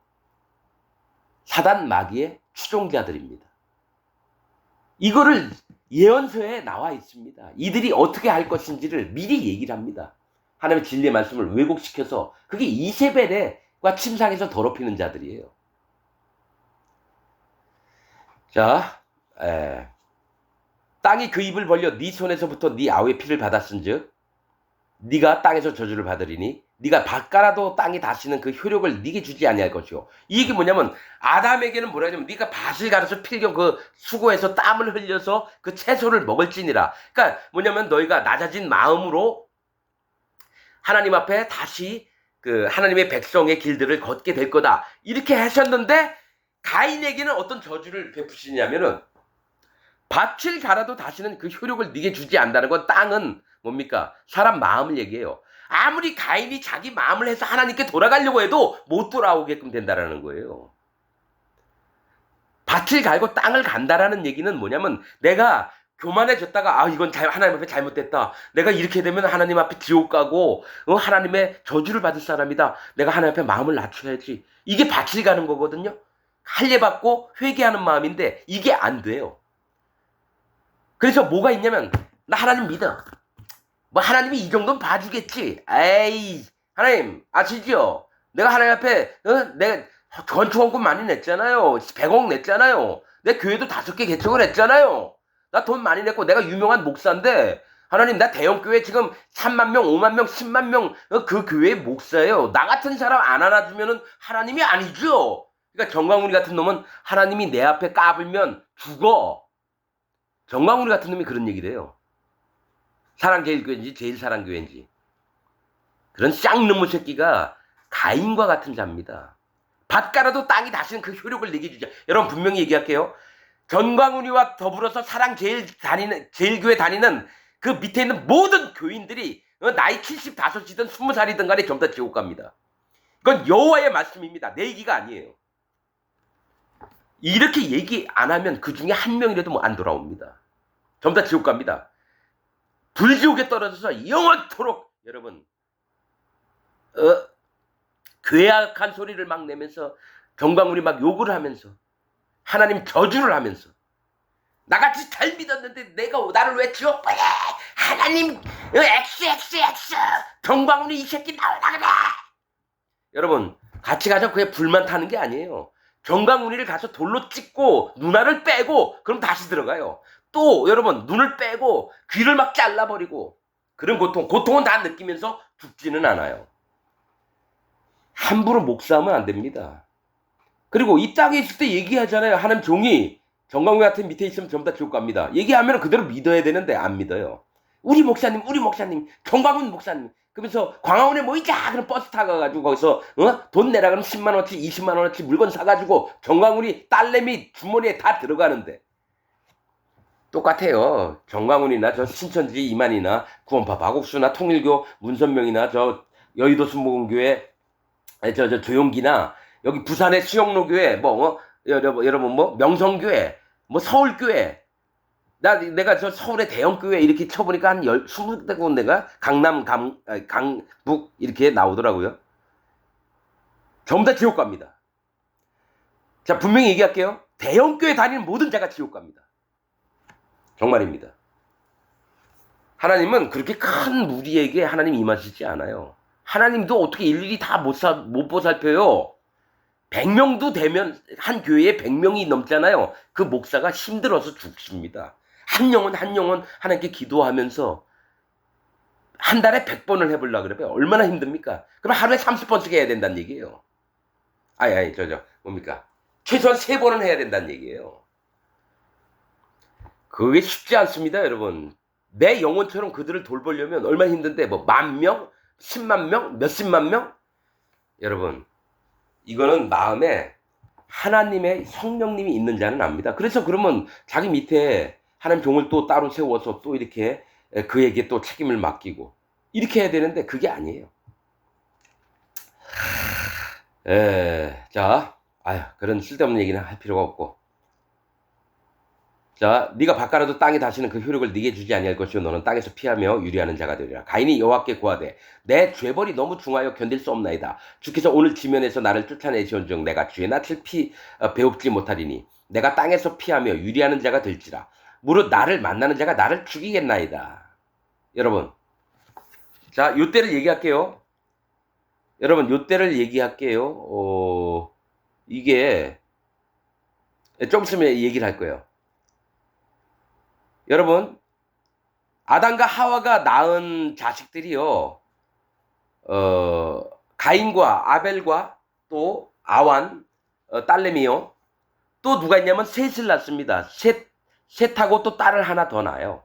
사단 마귀의 추종자들입니다. 이거를 예언서에 나와 있습니다. 이들이 어떻게 할 것인지를 미리 얘기를 합니다. 하나님의 진리의 말씀을 왜곡시켜서 그게 이세벨과 침상에서 더럽히는 자들이에요. 자, 땅이 그 입을 벌려 네 손에서부터 네 아우의 피를 받았은즉 네가 땅에서 저주를 받으리니 네가 밭가라도 땅이 다시는 그 효력을 네게 주지 아니할 것이요. 이게 뭐냐면 아담에게는 뭐라 하냐면 네가 밭을 갈아서 필경 그 수고해서 땀을 흘려서 그 채소를 먹을지니라. 그러니까 뭐냐면 너희가 낮아진 마음으로 하나님 앞에 다시 그 하나님의 백성의 길들을 걷게 될 거다. 이렇게 하셨는데 가인에게는 어떤 저주를 베푸시냐면은 밭을 갈아도 다시는 그 효력을 네게 주지 않는다는 건 땅은 뭡니까? 사람 마음을 얘기해요. 아무리 가인이 자기 마음을 해서 하나님께 돌아가려고 해도 못 돌아오게끔 된다라는 거예요. 밭을 갈고 땅을 간다라는 얘기는 뭐냐면 내가 교만해졌다가 이건 하나님 앞에 잘못됐다. 내가 이렇게 되면 하나님 앞에 지옥 가고 하나님의 저주를 받을 사람이다. 내가 하나님 앞에 마음을 낮춰야지. 이게 밭을 가는 거거든요. 할례받고 회개하는 마음인데 이게 안 돼요. 그래서 뭐가 있냐면 나 하나님 믿어. 하나님이 이 정도는 봐주겠지. 에이 하나님 아시죠? 내가 하나님 앞에 내가 건축원금 많이 냈잖아요. 100억 냈잖아요. 내 교회도 5개 개척을 했잖아요. 나 돈 많이 냈고 내가 유명한 목사인데 하나님, 나 대형교회 지금 3만 명, 5만 명, 10만 명, 그 교회 목사예요. 나 같은 사람 안 안아주면은 하나님이 아니죠. 그러니까 정광훈이 같은 놈은 하나님이 내 앞에 까불면 죽어. 정광훈이 같은 놈이 그런 얘기를 해요. 사랑제일교회인지 제일사랑교회인지. 그런 쌍놈의 새끼가 가인과 같은 자입니다. 밭 깔아도 땅이 다시는 그 효력을 내게 주자. 여러분 분명히 얘기할게요. 전광훈이와 더불어서 제일교회 다니는 그 밑에 있는 모든 교인들이 나이 75이든 20살이든 간에 전부 다 지옥 갑니다. 이건 여호와의 말씀입니다. 내 얘기가 아니에요. 이렇게 얘기 안 하면 그 중에 한 명이라도 뭐 안 돌아옵니다. 전부 다 지옥 갑니다. 불지옥에 떨어져서 영원토록 여러분 괴악한 소리를 막 내면서 정광훈이 막 욕을 하면서 하나님 저주를 하면서 나같이 잘 믿었는데 내가 나를 왜 지옥 보내? 하나님 XXX 정광훈이 이 새끼 나오라 그래. 여러분 같이 가서 그게 불만 타는 게 아니에요. 정광훈이를 가서 돌로 찍고 누나를 빼고 그럼 다시 들어가요. 또 여러분 눈을 빼고 귀를 막 잘라버리고 그런 고통은 다 느끼면서 죽지는 않아요. 함부로 목사하면 안 됩니다. 그리고 이 땅에 있을 때 얘기하잖아요. 하나님 종이 정광훈 같은 밑에 있으면 전부 다 지옥 갑니다. 얘기하면 그대로 믿어야 되는데 안 믿어요. 우리 목사님, 정광훈 목사님. 그러면서 광화문에 모이자. 그럼 버스 타가가지고 거기서 돈 내라 그러면 10만 원어치, 20만 원어치 물건 사가지고 정광훈이 딸내미 주머니에 다 들어가는데 똑같아요. 정광훈이나 저 신천지 이만이나 구원파 마곡수나 통일교 문선명이나 저 여의도 순복음교회 저 조용기나 여기 부산의 수영로교회 여러분 뭐 명성교회 뭐 서울교회 내가 저 서울의 대형교회 이렇게 쳐보니까 한 20군데가 강북 이렇게 나오더라고요. 전부 다 지옥 갑니다. 자 분명히 얘기할게요. 대형교회 다니는 모든 자가 지옥 갑니다. 정말입니다. 하나님은 그렇게 큰 무리에게 하나님 임하시지 않아요. 하나님도 어떻게 일일이 다 못 보살펴요. 100명도 되면 한 교회에 100명이 넘잖아요. 그 목사가 힘들어서 죽습니다. 한 영혼 하나님께 기도하면서 한 달에 100번을 해보려고 그래요. 얼마나 힘듭니까? 그럼 하루에 30번씩 해야 된다는 얘기예요. 뭡니까? 최소한 3번은 해야 된다는 얘기예요. 그게 쉽지 않습니다, 여러분. 내 영혼처럼 그들을 돌보려면 얼마나 힘든데, 뭐, 10,000명? 10만 명? 몇십만 명? 여러분, 이거는 마음에 하나님의 성령님이 있는 자는 압니다. 그래서 그러면 자기 밑에 하나님 종을 또 따로 세워서 또 이렇게 그에게 또 책임을 맡기고 이렇게 해야 되는데 그게 아니에요. 그런 쓸데없는 얘기는 할 필요가 없고. 자, 네가 밭갈아도 땅이 다시는 그 효력을 네게 주지 아니할 것이요 너는 땅에서 피하며 유리하는 자가 되리라. 가인이 여호와께 고하되 내 죄벌이 너무 중하여 견딜 수 없나이다. 주께서 오늘 지면에서 나를 쫓아내시온즉 내가 주의 낯을 배웁지 못하리니 내가 땅에서 피하며 유리하는 자가 될지라. 무릇 나를 만나는 자가 나를 죽이겠나이다. 여러분, 자, 요때를 얘기할게요. 여러분, 요때를 얘기할게요. 이게 좀 있으면 얘기를 할 거예요. 여러분, 아담과 하와가 낳은 자식들이요, 가인과 아벨과 또 아완, 딸내미요, 또 누가 있냐면 셋을 낳습니다. 셋하고 또 딸을 하나 더 낳아요.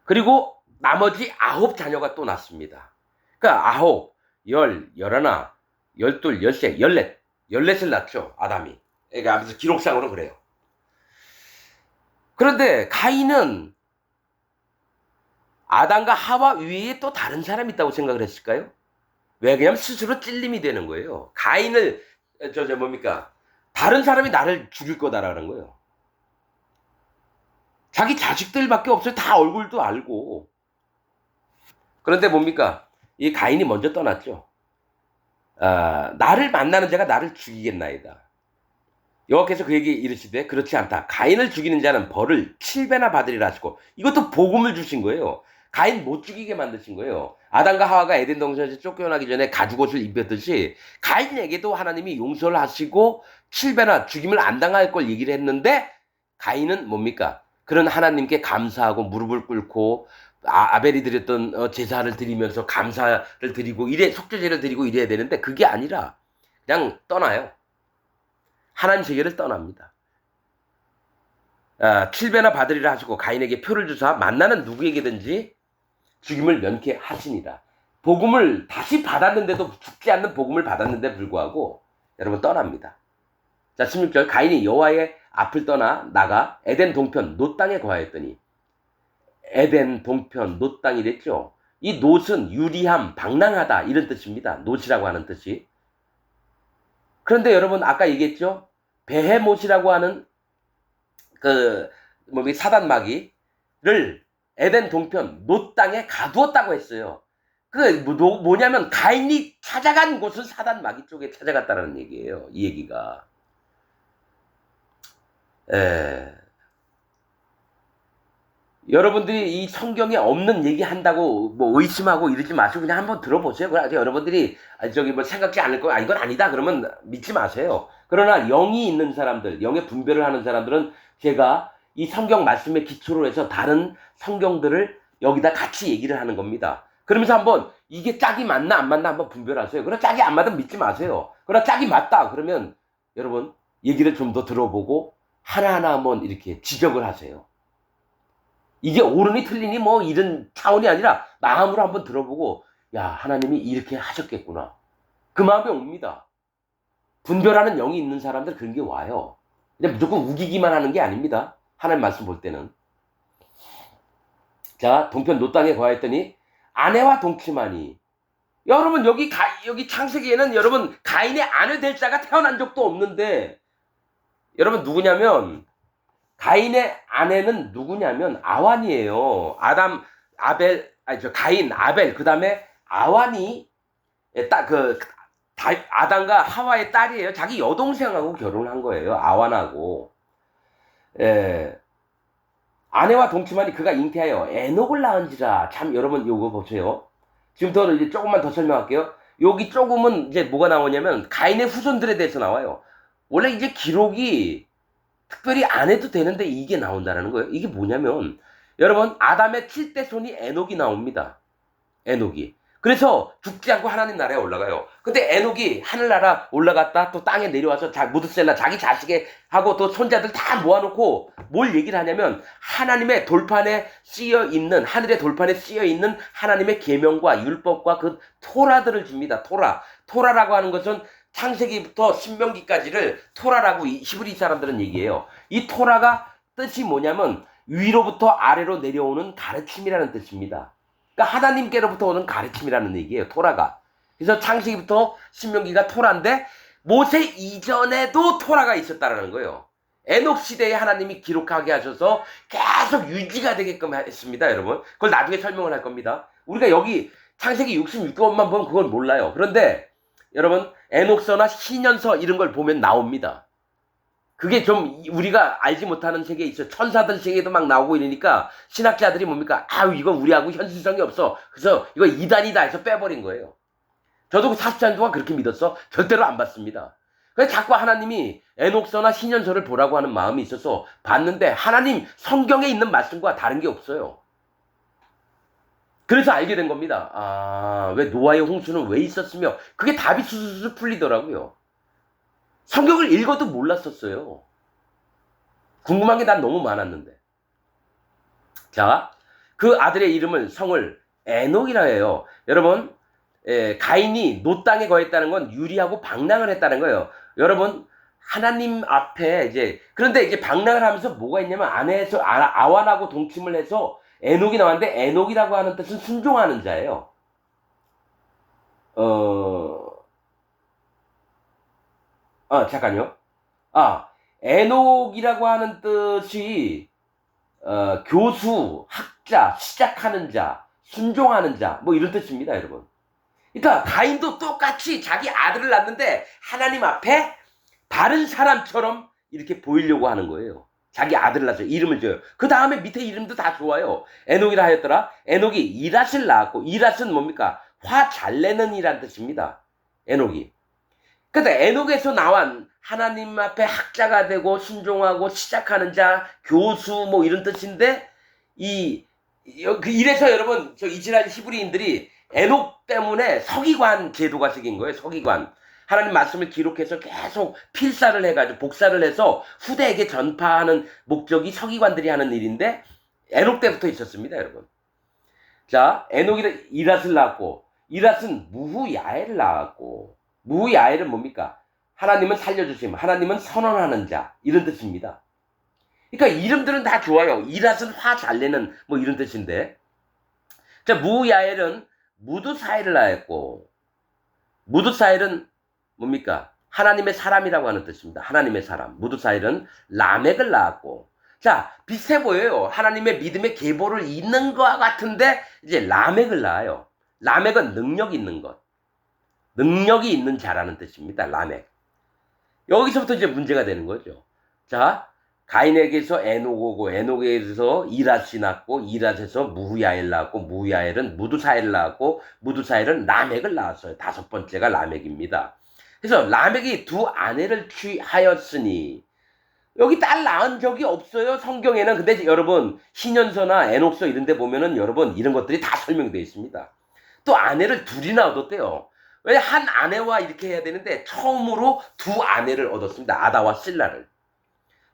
그리고 나머지 9 자녀가 또 낳습니다. 그러니까 9, 10, 11, 12, 13, 14을 낳죠, 아담이. 그러니까 아무튼 기록상으로 그래요. 그런데 가인은 아담과 하와 위에 또 다른 사람이 있다고 생각을 했을까요? 왜? 그냥 스스로 찔림이 되는 거예요. 가인을 뭡니까? 다른 사람이 나를 죽일 거다라는 거예요. 자기 자식들밖에 없어요. 다 얼굴도 알고. 그런데 뭡니까? 이 가인이 먼저 떠났죠. 나를 만나는 자가 나를 죽이겠나이다. 여호와께서 그에게 이르시되 그렇지 않다. 가인을 죽이는 자는 벌을 7배나 받으리라 하시고 이것도 복음을 주신 거예요. 가인 못 죽이게 만드신 거예요. 아담과 하와가 에덴 동산에서 쫓겨나기 전에 가죽옷을 입혔듯이 가인에게도 하나님이 용서를 하시고 7배나 죽임을 안 당할 걸 얘기를 했는데 가인은 뭡니까? 그런 하나님께 감사하고 무릎을 꿇고 아벨이 드렸던 제사를 드리면서 감사를 드리고 속죄제를 드리고 이래야 되는데 그게 아니라 그냥 떠나요. 하나님 세계를 떠납니다. 7배나 받으리라 하시고 가인에게 표를 주사 만나는 누구에게든지 죽임을 면케하시니라. 복음을 다시 받았는데도 죽지 않는 복음을 받았는데 불구하고 여러분 떠납니다. 자 16절 가인이 여호와의 앞을 떠나 나가 에덴 동편 놋 땅에 거하였더니 에덴 동편 놋 땅이랬죠. 이 놋은 유리함, 방랑하다 이런 뜻입니다. 놋이라고 하는 뜻이. 그런데 여러분 아까 얘기했죠. 베헤못이라고 하는 사단 마귀를 에덴 동편 놋 땅에 가두었다고 했어요. 뭐냐면 가인이 찾아간 곳은 사단 마귀 쪽에 찾아갔다는 얘기예요. 이 얘기가. 여러분들이 이 성경에 없는 얘기 한다고 뭐 의심하고 이러지 마시고 그냥 한번 들어보세요. 여러분들이 생각지 않을 거야. 이건 아니다. 그러면 믿지 마세요. 그러나 영이 있는 사람들, 영의 분별을 하는 사람들은 제가 이 성경 말씀에 기초로 해서 다른 성경들을 여기다 같이 얘기를 하는 겁니다. 그러면서 한번 이게 짝이 맞나 안 맞나 한번 분별하세요. 그러나 짝이 안 맞으면 믿지 마세요. 그러나 짝이 맞다 그러면 여러분 얘기를 좀 더 들어보고 하나하나 한번 이렇게 지적을 하세요. 이게 옳으니 틀리니 뭐 이런 차원이 아니라 마음으로 한번 들어보고 야 하나님이 이렇게 하셨겠구나. 그 마음에 옵니다. 분별하는 영이 있는 사람들 그런 게 와요. 그냥 무조건 우기기만 하는 게 아닙니다. 하나님 말씀 볼 때는. 자 동편 놋 땅에 거하였더니 아내와 동침하니. 여러분 여기 창세기에는 여러분 가인의 아내 될 자가 태어난 적도 없는데 여러분 누구냐면 가인의 아내는 누구냐면 아완이에요. 가인, 아벨, 그 다음에 아완이 아담과 하와의 딸이에요. 자기 여동생하고 결혼한 거예요. 아완하고. 아내와 동침하니 그가 잉태하여 에녹을 낳은지라. 참 여러분 요거 보세요. 지금부터 이제 조금만 더 설명할게요. 여기 조금은 이제 뭐가 나오냐면 가인의 후손들에 대해서 나와요. 원래 이제 기록이 특별히 안 해도 되는데 이게 나온다는 거예요. 이게 뭐냐면 여러분 아담의 7대 손이 에녹이 나옵니다. 에녹이. 그래서 죽지 않고 하나님 나라에 올라가요. 근데 에녹이 하늘나라 올라갔다 또 땅에 내려와서 무드셀라 자기 자식에 하고 또 손자들 다 모아놓고 뭘 얘기를 하냐면 하나님의 돌판에 쓰여있는 하늘의 돌판에 쓰여있는 하나님의 계명과 율법과 그 토라들을 줍니다. 토라라고 하는 것은 창세기부터 신명기까지를 토라라고 히브리 사람들은 얘기해요. 이 토라가 뜻이 뭐냐면 위로부터 아래로 내려오는 가르침이라는 뜻입니다. 그러니까 하나님께로부터 오는 가르침이라는 얘기예요. 토라가. 그래서 창세기부터 신명기가 토라인데 모세 이전에도 토라가 있었다라는 거예요. 에녹 시대에 하나님이 기록하게 하셔서 계속 유지가 되게끔 했습니다. 여러분. 그걸 나중에 설명을 할 겁니다. 우리가 여기 창세기 66권만 보면 그걸 몰라요. 그런데 여러분 에녹서나 신년서 이런 걸 보면 나옵니다. 그게 좀 우리가 알지 못하는 세계에 있어요. 천사들 세계도 막 나오고 이러니까 신학자들이 뭡니까? 이건 우리하고 현실성이 없어. 그래서 이거 이단이다 해서 빼버린 거예요. 저도 그 40년 동안 그렇게 믿었어. 절대로 안 봤습니다. 그래서 자꾸 하나님이 에녹서나 신년서를 보라고 하는 마음이 있어서 봤는데 하나님 성경에 있는 말씀과 다른 게 없어요. 그래서 알게 된 겁니다. 왜 노아의 홍수는 왜 있었으며 그게 답이 수수수 풀리더라고요. 성경을 읽어도 몰랐었어요. 궁금한 게 난 너무 많았는데. 자, 그 아들의 성을 에녹이라 해요. 여러분, 가인이 놋 땅에 거했다는 건 유리하고 방랑을 했다는 거예요. 여러분, 하나님 앞에 그런데 이제 방랑을 하면서 뭐가 있냐면 아내에서 아완하고 동침을 해서 에녹이 나왔는데 에녹이라고 하는 뜻은 순종하는 자예요. 잠깐요. 에녹이라고 하는 뜻이 교수, 학자, 시작하는 자, 순종하는 자, 뭐 이런 뜻입니다, 여러분. 그러니까 가인도 똑같이 자기 아들을 낳는데 하나님 앞에 다른 사람처럼 이렇게 보이려고 하는 거예요. 자기 아들을 낳죠. 이름을 줘요. 그 다음에 밑에 이름도 다 좋아요. 에녹이라 하였더라. 에녹이 이랏을 낳았고 이랏은 뭡니까? 화 잘 내는 이란 뜻입니다. 에녹이. 근데 에녹에서 나온 하나님 앞에 학자가 되고 순종하고 시작하는 자, 교수 뭐 이런 뜻인데 이래서 여러분 저 이스라엘 히브리인들이 에녹 때문에 서기관 제도가 생긴 거예요. 서기관. 하나님 말씀을 기록해서 계속 필사를 해가지고 복사를 해서 후대에게 전파하는 목적이 서기관들이 하는 일인데 에녹 때부터 있었습니다, 여러분. 자, 에녹이 이랏을 낳았고 이랏은 무후야엘을 낳았고 무후야엘은 뭡니까? 하나님은 살려주심, 하나님은 선언하는 자 이런 뜻입니다. 그러니까 이름들은 다 좋아요. 이랏은 화 잘 내는 뭐 이런 뜻인데 자, 무후야엘은 무드사엘을 낳았고 무드사엘은 뭡니까? 하나님의 사람이라고 하는 뜻입니다. 하나님의 사람. 무드사엘은 라멕을 낳았고 자, 비슷해 보여요. 하나님의 믿음의 계보를 잇는 것과 같은데 이제 라멕을 낳아요. 라멕은 능력 있는 것. 능력이 있는 자라는 뜻입니다. 라멕. 여기서부터 이제 문제가 되는 거죠. 자, 가인에게서 에녹 오고 에녹에게서 이랏이 낳고 이랏에서 무후야엘 낳았고 무후야엘은 무드사엘을 낳았고 무드사엘은 라멕을 낳았어요. 다섯 번째가 라멕입니다. 그래서 라멕이 두 아내를 취하였으니 여기 딸 낳은 적이 없어요. 성경에는. 근데 여러분 신연서나 에녹서 이런 데 보면은 여러분 이런 것들이 다 설명되어 있습니다. 또 아내를 둘이나 얻었대요. 왜 한 아내와 이렇게 해야 되는데 처음으로 두 아내를 얻었습니다. 아다와 실라를.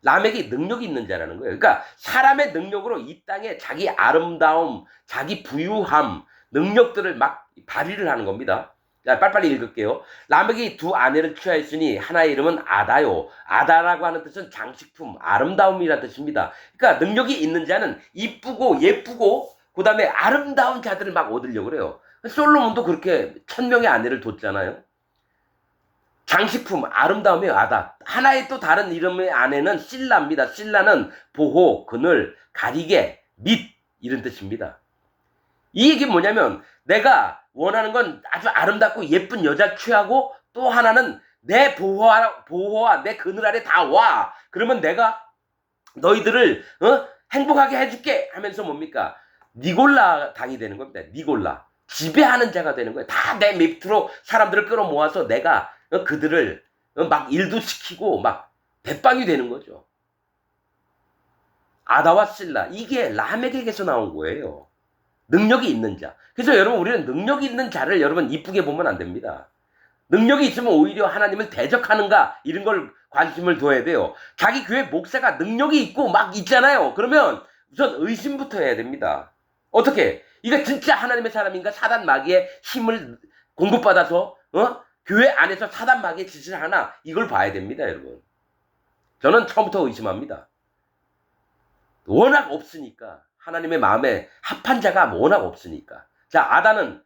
라멕이 능력이 있는 자라는 거예요. 그러니까 사람의 능력으로 이 땅에 자기 아름다움, 자기 부유함, 능력들을 막 발휘를 하는 겁니다. 자, 빨리빨리 읽을게요. 라멕이 두 아내를 취하였으니 하나의 이름은 아다요. 아다라고 하는 뜻은 장식품, 아름다움이라는 뜻입니다. 그러니까 능력이 있는 자는 이쁘고 예쁘고 그 다음에 아름다운 자들을 막 얻으려고 그래요. 솔로몬도 그렇게 1000명의 아내를 뒀잖아요. 장식품, 아름다움의 아다. 하나의 또 다른 이름의 아내는 실라입니다. 실라는 보호, 그늘, 가리개, 밑 이런 뜻입니다. 이 얘기 뭐냐면 내가 원하는 건 아주 아름답고 예쁜 여자 취하고 또 하나는 내 보호와 내 그늘 아래 다 와. 그러면 내가 너희들을 행복하게 해줄게 하면서 뭡니까? 니골라 당이 되는 겁니다. 니골라. 지배하는 자가 되는 거예요. 다 내 밑으로 사람들을 끌어모아서 내가 그들을 막 일도 시키고 막 대빵이 되는 거죠. 아다와 실라. 이게 라멕에게서 나온 거예요. 능력이 있는 자. 그래서 여러분 우리는 능력이 있는 자를 여러분 이쁘게 보면 안 됩니다. 능력이 있으면 오히려 하나님을 대적하는가 이런 걸 관심을 둬야 돼요. 자기 교회 목사가 능력이 있고 막 있잖아요. 그러면 우선 의심부터 해야 됩니다. 어떻게? 이거 진짜 하나님의 사람인가? 사단 마귀의 힘을 공급받아서 교회 안에서 사단 마귀의 짓을 하나? 이걸 봐야 됩니다, 여러분. 저는 처음부터 의심합니다. 워낙 없으니까. 하나님의 마음에 합한 자가 워낙 없으니까. 자, 아다는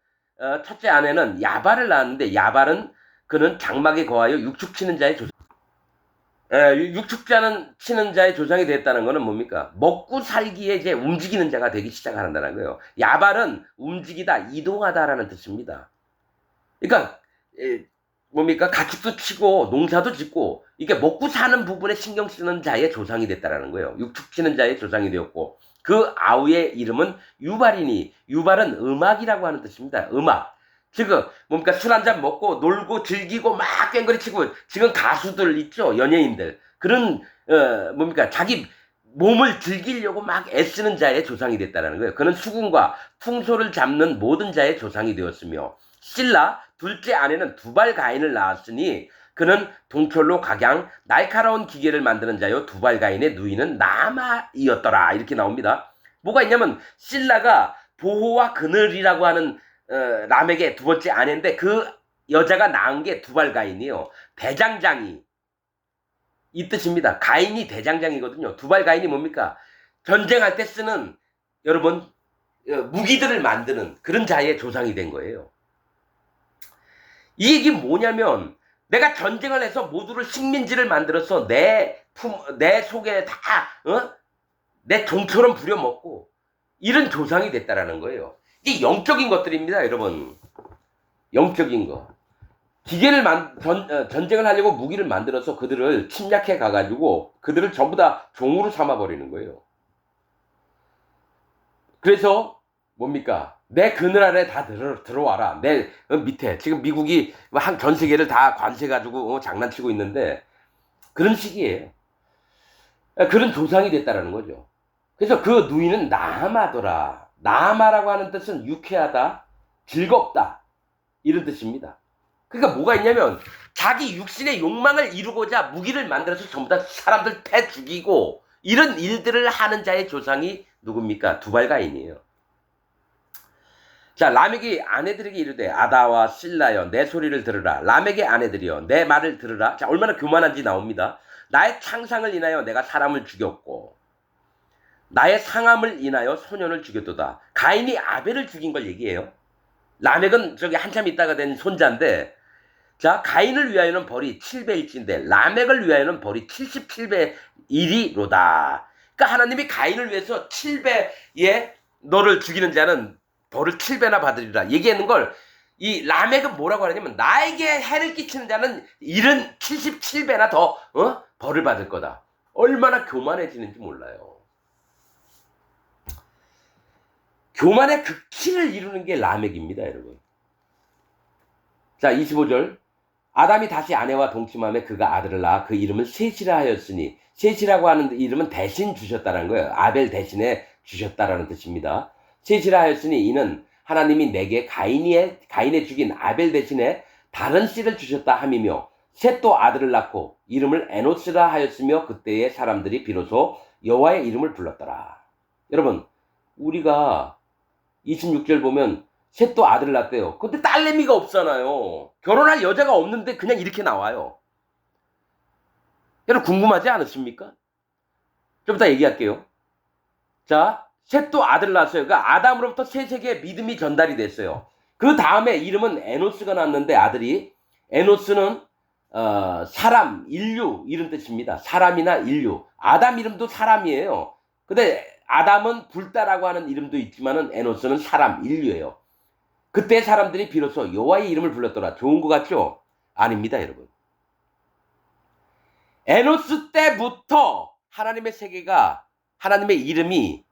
첫째 아내는 야발을 낳았는데 야발은 그는 장막에 거하여 육축 치는 자의 조상. 육축 치는 자의 조상이 됐다는 거는 뭡니까? 먹고 살기에 이제 움직이는 자가 되기 시작한다는 거예요. 야발은 움직이다, 이동하다라는 뜻입니다. 그러니까 뭡니까? 가축도 치고 농사도 짓고 이게 먹고 사는 부분에 신경 쓰는 자의 조상이 됐다라는 거예요. 육축 치는 자의 조상이 되었고 그 아우의 이름은 유발이니 유발은 음악이라고 하는 뜻입니다. 음악. 지금 뭡니까? 술 한잔 먹고 놀고 즐기고 막 꽹거리 치고 지금 가수들 있죠? 연예인들. 그런 뭡니까? 자기 몸을 즐기려고 막 애쓰는 자의 조상이 됐다는 거예요. 그는 수군과 풍소를 잡는 모든 자의 조상이 되었으며 실라 둘째 아내는 두발 가인을 낳았으니 그는 동철로 각양 날카로운 기계를 만드는 자요 두발 가인의 누이는 나마이었더라. 이렇게 나옵니다. 뭐가 있냐면 실라가 보호와 그늘이라고 하는 라멕의 두 번째 아내인데 그 여자가 낳은 게 두발 가인이에요. 대장장이 이 뜻입니다. 가인이 대장장이거든요. 두발 가인이 뭡니까? 전쟁할 때 쓰는 여러분 무기들을 만드는 그런 자의 조상이 된 거예요. 이 얘기 뭐냐면 내가 전쟁을 해서 모두를 식민지를 만들어서 내 속에 다 내 종처럼 부려먹고 이런 조상이 됐다라는 거예요. 이게 영적인 것들입니다, 여러분. 영적인 거. 기계를 전쟁을 하려고 무기를 만들어서 그들을 침략해 가가지고 그들을 전부 다 종으로 삼아버리는 거예요. 그래서 뭡니까? 내 그늘 아래 다 들어와라. 내 밑에 지금 미국이 전 세계를 다 관세 가지고 장난치고 있는데 그런 식이에요. 그런 조상이 됐다라는 거죠. 그래서 그 누이는 나아마더라. 나아마라고 하는 뜻은 유쾌하다, 즐겁다 이런 뜻입니다. 그러니까 뭐가 있냐면 자기 육신의 욕망을 이루고자 무기를 만들어서 전부 다 사람들 패 죽이고 이런 일들을 하는 자의 조상이 누굽니까? 두발가인이에요. 자, 라멕이 아내들에게 이르되 아다와 실라여 내 소리를 들으라. 라멕의 아내들이여 내 말을 들으라. 자, 얼마나 교만한지 나옵니다. 나의 창상을 인하여 내가 사람을 죽였고 나의 상함을 인하여 소년을 죽였도다. 가인이 아벨을 죽인 걸 얘기해요. 라멕은 저기 한참 있다가 된 손자인데, 자, 가인을 위하여는 벌이 7배일진데 라멕을 위하여는 벌이 77배 1이로다. 그러니까 하나님이 가인을 위해서 7배의 너를 죽이는 자는 벌을 7배나 받으리라 얘기하는 걸, 이 라멕은 뭐라고 하냐면 나에게 해를 끼치는 자는 일은 77배나 더 벌을 받을 거다. 얼마나 교만해지는지 몰라요. 교만의 극치를 이루는 게 라멕입니다, 여러분. 자, 25절. 아담이 다시 아내와 동침함에 그가 아들을 낳아 그 이름을 셋이라 하였으니, 셋이라고 하는 이름은 대신 주셨다는 거예요. 아벨 대신에 주셨다라는 뜻입니다. 셋이라 하였으니 이는 하나님이 내게 가인의 죽인 아벨 대신에 다른 씨를 주셨다 함이며, 셋도 아들을 낳고 이름을 에노스라 하였으며 그때의 사람들이 비로소 여호와의 이름을 불렀더라. 여러분, 우리가 26절 보면 셋도 아들을 낳았대요. 근데 딸내미가 없잖아요. 결혼할 여자가 없는데 그냥 이렇게 나와요. 여러분 궁금하지 않으십니까? 좀 이따 얘기할게요. 자, 셋도 아들을 낳았어요. 그러니까 아담으로부터 셋에게 믿음이 전달이 됐어요. 그 다음에 이름은 에노스가 낳았는데 아들이, 에노스는 사람, 인류 이런 뜻입니다. 사람이나 인류. 아담 이름도 사람이에요. 근데 아담은 불다라고 하는 이름도 있지만은 에노스는 사람, 인류예요. 그때 사람들이 비로소 여호와의 이름을 불렀더라. 좋은 것 같죠? 아닙니다, 여러분. 에노스 때부터 하나님의 세계가, 하나님의 이름이,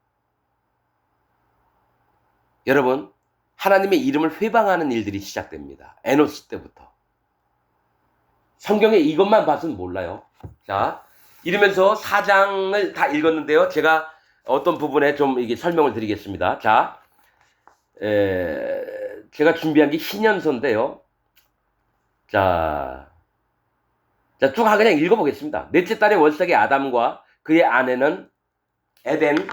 여러분, 하나님의 이름을 회방하는 일들이 시작됩니다. 에노스 때부터. 성경에 이것만 봐서는 몰라요. 자, 이러면서 4장을 다 읽었는데요. 제가 어떤 부분에 좀 이게 설명을 드리겠습니다. 자, 제가 준비한 게 신년서인데요. 자, 쭉 그냥 읽어보겠습니다. 넷째 달에 월삭의 아담과 그의 아내는 에덴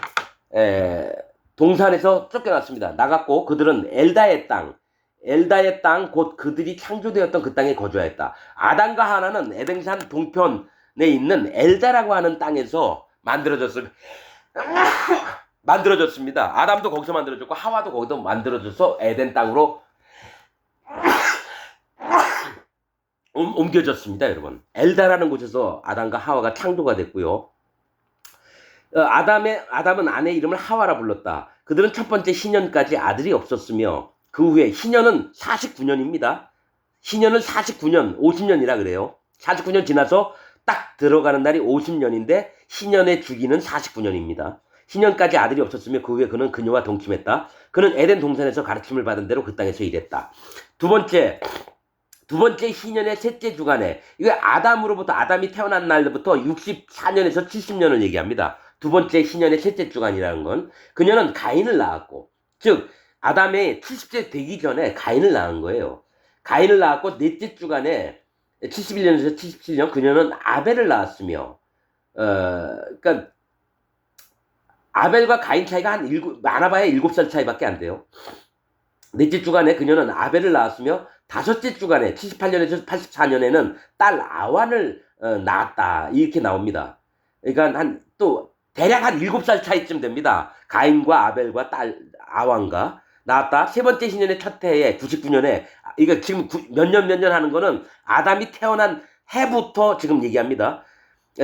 동산에서 쫓겨났습니다. 나갔고 그들은 엘다의 땅 곧 그들이 창조되었던 그 땅에 거주하였다. 아담과 하나는 에덴산 동편에 있는 엘다라고 하는 땅에서 만들어졌습니다. 아담도 거기서 만들어졌고 하와도 거기서 만들어져서 에덴 땅으로 옮겨졌습니다, 여러분. 엘다라는 곳에서 아담과 하와가 창조가 됐고요. 아담은 아내 이름을 하와라 불렀다. 그들은 첫 번째 희년까지 아들이 없었으며 그 후에 희년은 49년입니다. 희년은 49년, 50년이라 그래요. 49년 지나서 딱 들어가는 날이 50년인데 희년의 주기는 49년입니다. 희년까지 아들이 없었으며 그 후에 그는 그녀와 동침했다. 그는 에덴 동산에서 가르침을 받은 대로 그 땅에서 일했다. 두 번째 희년의 셋째 주간에, 이거 아담이 태어난 날부터 64년에서 70년을 얘기합니다. 두 번째 희년의 셋째 주간이라는 건 그녀는 가인을 낳았고, 즉 아담의 70세 되기 전에 가인을 낳은 거예요. 가인을 낳았고 넷째 주간에 71년에서 77년 그녀는 아벨을 낳았으며, 그러니까 아벨과 가인 차이가 많아봐야 7살 차이밖에 안 돼요. 넷째 주간에 그녀는 아벨을 낳았으며 다섯째 주간에 78년에서 84년에는 딸 아완을 낳았다. 이렇게 나옵니다. 그러니까 또 대략 한 7살 차이쯤 됩니다. 가인과 아벨과 딸 아완과 낳았다. 세 번째 희년의 첫 해에 99년에, 이거 지금 몇 년 하는 거는 아담이 태어난 해부터 지금 얘기합니다.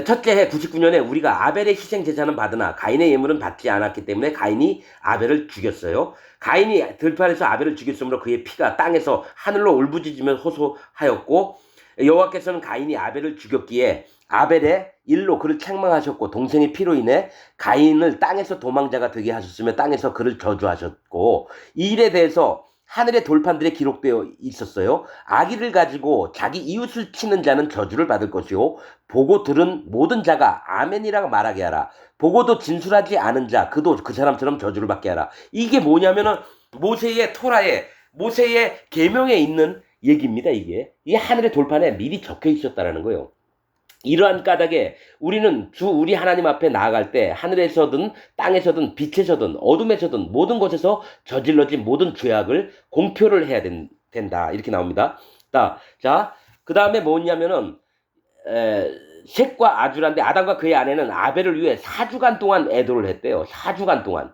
첫째 해 99년에 우리가 아벨의 희생 제사는 받으나 가인의 예물은 받지 않았기 때문에 가인이 아벨을 죽였어요. 가인이 들판에서 아벨을 죽였으므로 그의 피가 땅에서 하늘로 울부짖으며 호소하였고, 여호와께서는 가인이 아벨을 죽였기에 아벨의 일로 그를 책망하셨고 동생의 피로 인해 가인을 땅에서 도망자가 되게 하셨으며 땅에서 그를 저주하셨고, 이 일에 대해서 하늘의 돌판들에 기록되어 있었어요. 아기를 가지고 자기 이웃을 치는 자는 저주를 받을 것이요 보고 들은 모든 자가 아멘이라고 말하게 하라. 보고도 진술하지 않은 자 그도 그 사람처럼 저주를 받게 하라. 이게 뭐냐면은 모세의 토라에 모세의 계명에 있는 얘기입니다. 이게 하늘의 돌판에 미리 적혀 있었다라는 거예요. 이러한 까닭에 우리는 주 우리 하나님 앞에 나아갈 때 하늘에서든 땅에서든 빛에서든 어둠에서든 모든 곳에서 저질러진 모든 죄악을 공표를 해야 된다. 이렇게 나옵니다. 자, 그 다음에 뭐냐면은 셋과 아주란데 아담과 그의 아내는 아벨을 위해 4주간 동안 애도를 했대요. 4주간 동안.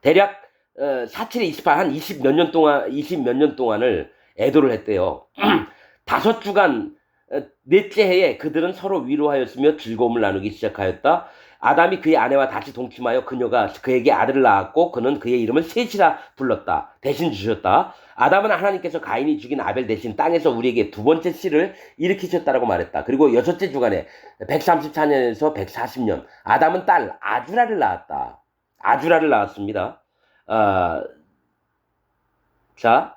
대략 47에 28, 한 20 몇 년 동안을 애도를 했대요. 5주간 넷째 해에 그들은 서로 위로하였으며 즐거움을 나누기 시작하였다. 아담이 그의 아내와 다시 동침하여 그녀가 그에게 아들을 낳았고 그는 그의 이름을 셋이라 불렀다. 대신 주셨다. 아담은 하나님께서 가인이 죽인 아벨 대신 땅에서 우리에게 두 번째 씨를 일으키셨다라고 말했다. 그리고 여섯째 주간에 134년에서 140년 아담은 딸 아주라를 낳았다. 아주라를 낳았습니다. 자,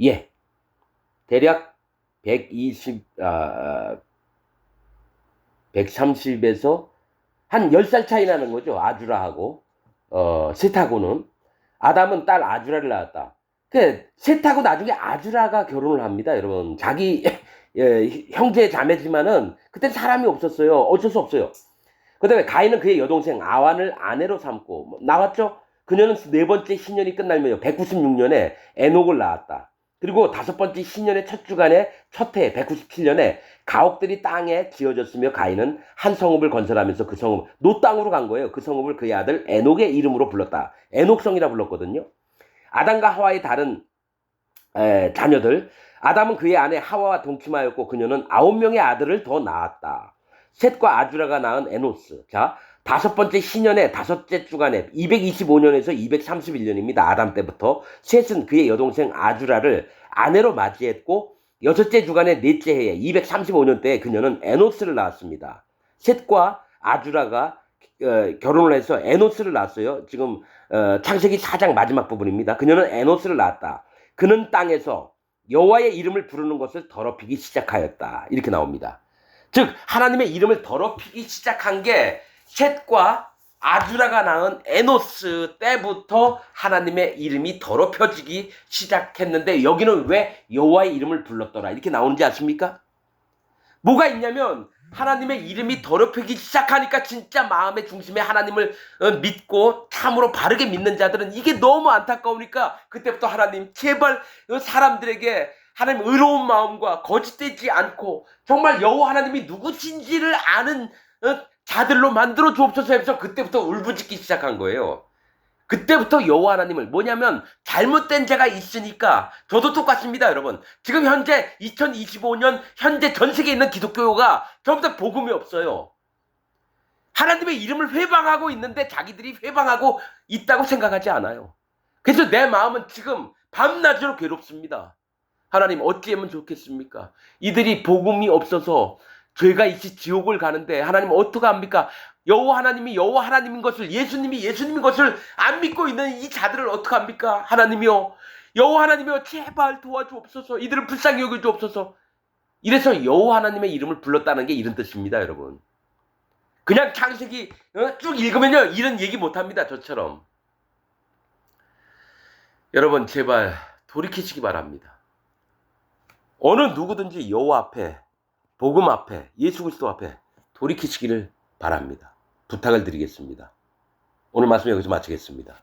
예. 대략 130에서 한 10살 차이 나는 거죠. 아주라하고, 셋하고는. 아담은 딸 아주라를 낳았다. 셋하고 나중에 아주라가 결혼을 합니다, 여러분. 자기, 형제 자매지만은, 그땐 사람이 없었어요. 어쩔 수 없어요. 그 다음에 가인은 그의 여동생 아완을 아내로 삼고, 나왔죠? 그녀는 네 번째 신년이 끝나며 196년에 에녹을 낳았다. 그리고 다섯 번째 신년의 첫 주간의 첫 해 197년에 가옥들이 땅에 지어졌으며 가인은 한 성읍을 건설하면서 그 성읍 노 땅으로 간 거예요. 그 성읍을 그의 아들 에녹의 이름으로 불렀다. 에녹성이라 불렀거든요. 아담과 하와의 다른 자녀들 아담은 그의 아내 하와와 동침하였고 그녀는 9명의 아들을 더 낳았다. 셋과 아주라가 낳은 에노스. 자, 다섯 번째 신년의 다섯째 주간에 225년에서 231년입니다. 아담 때부터. 셋은 그의 여동생 아주라를 아내로 맞이했고 여섯째 주간의 넷째 해에 235년 때에 그녀는 에노스를 낳았습니다. 셋과 아주라가 결혼을 해서 에노스를 낳았어요. 지금 창세기 4장 마지막 부분입니다. 그녀는 에노스를 낳았다. 그는 땅에서 여호와의 이름을 부르는 것을 더럽히기 시작하였다. 이렇게 나옵니다. 즉 하나님의 이름을 더럽히기 시작한 게 셋과 아주라가 낳은 에노스 때부터 하나님의 이름이 더럽혀지기 시작했는데 여기는 왜 여호와의 이름을 불렀더라 이렇게 나오는지 아십니까? 뭐가 있냐면 하나님의 이름이 더럽히기 시작하니까 진짜 마음의 중심에 하나님을 믿고 참으로 바르게 믿는 자들은 이게 너무 안타까우니까 그때부터 하나님 제발 사람들에게 하나님 의로운 마음과 거짓되지 않고 정말 여호와 하나님이 누구신지를 아는 자들로 만들어 주옵소서 해서 그때부터 울부짖기 시작한 거예요. 그때부터 여호와 하나님을 뭐냐면 잘못된 자가 있으니까 저도 똑같습니다, 여러분. 지금 현재 2025년 현재 전 세계에 있는 기독교가 전부 다 복음이 없어요. 하나님의 이름을 회방하고 있는데 자기들이 회방하고 있다고 생각하지 않아요. 그래서 내 마음은 지금 밤낮으로 괴롭습니다. 하나님 어찌하면 좋겠습니까? 이들이 복음이 없어서 죄가 있이 지옥을 가는데 하나님 어떡합니까? 여호와 하나님이 여호와 하나님인 것을 예수님이 예수님인 것을 안 믿고 있는 이 자들을 어떡합니까? 하나님이요 여호와 하나님이요 제발 도와주옵소서. 이들을 불쌍히 여겨주옵소서. 이래서 여호와 하나님의 이름을 불렀다는 게 이런 뜻입니다, 여러분. 그냥 창세기 쭉 읽으면요 이런 얘기 못합니다. 저처럼. 여러분 제발 돌이키시기 바랍니다. 어느 누구든지 여호와 앞에 복음 앞에 예수 그리스도 앞에 돌이키시기를 바랍니다. 부탁을 드리겠습니다. 오늘 말씀 여기서 마치겠습니다.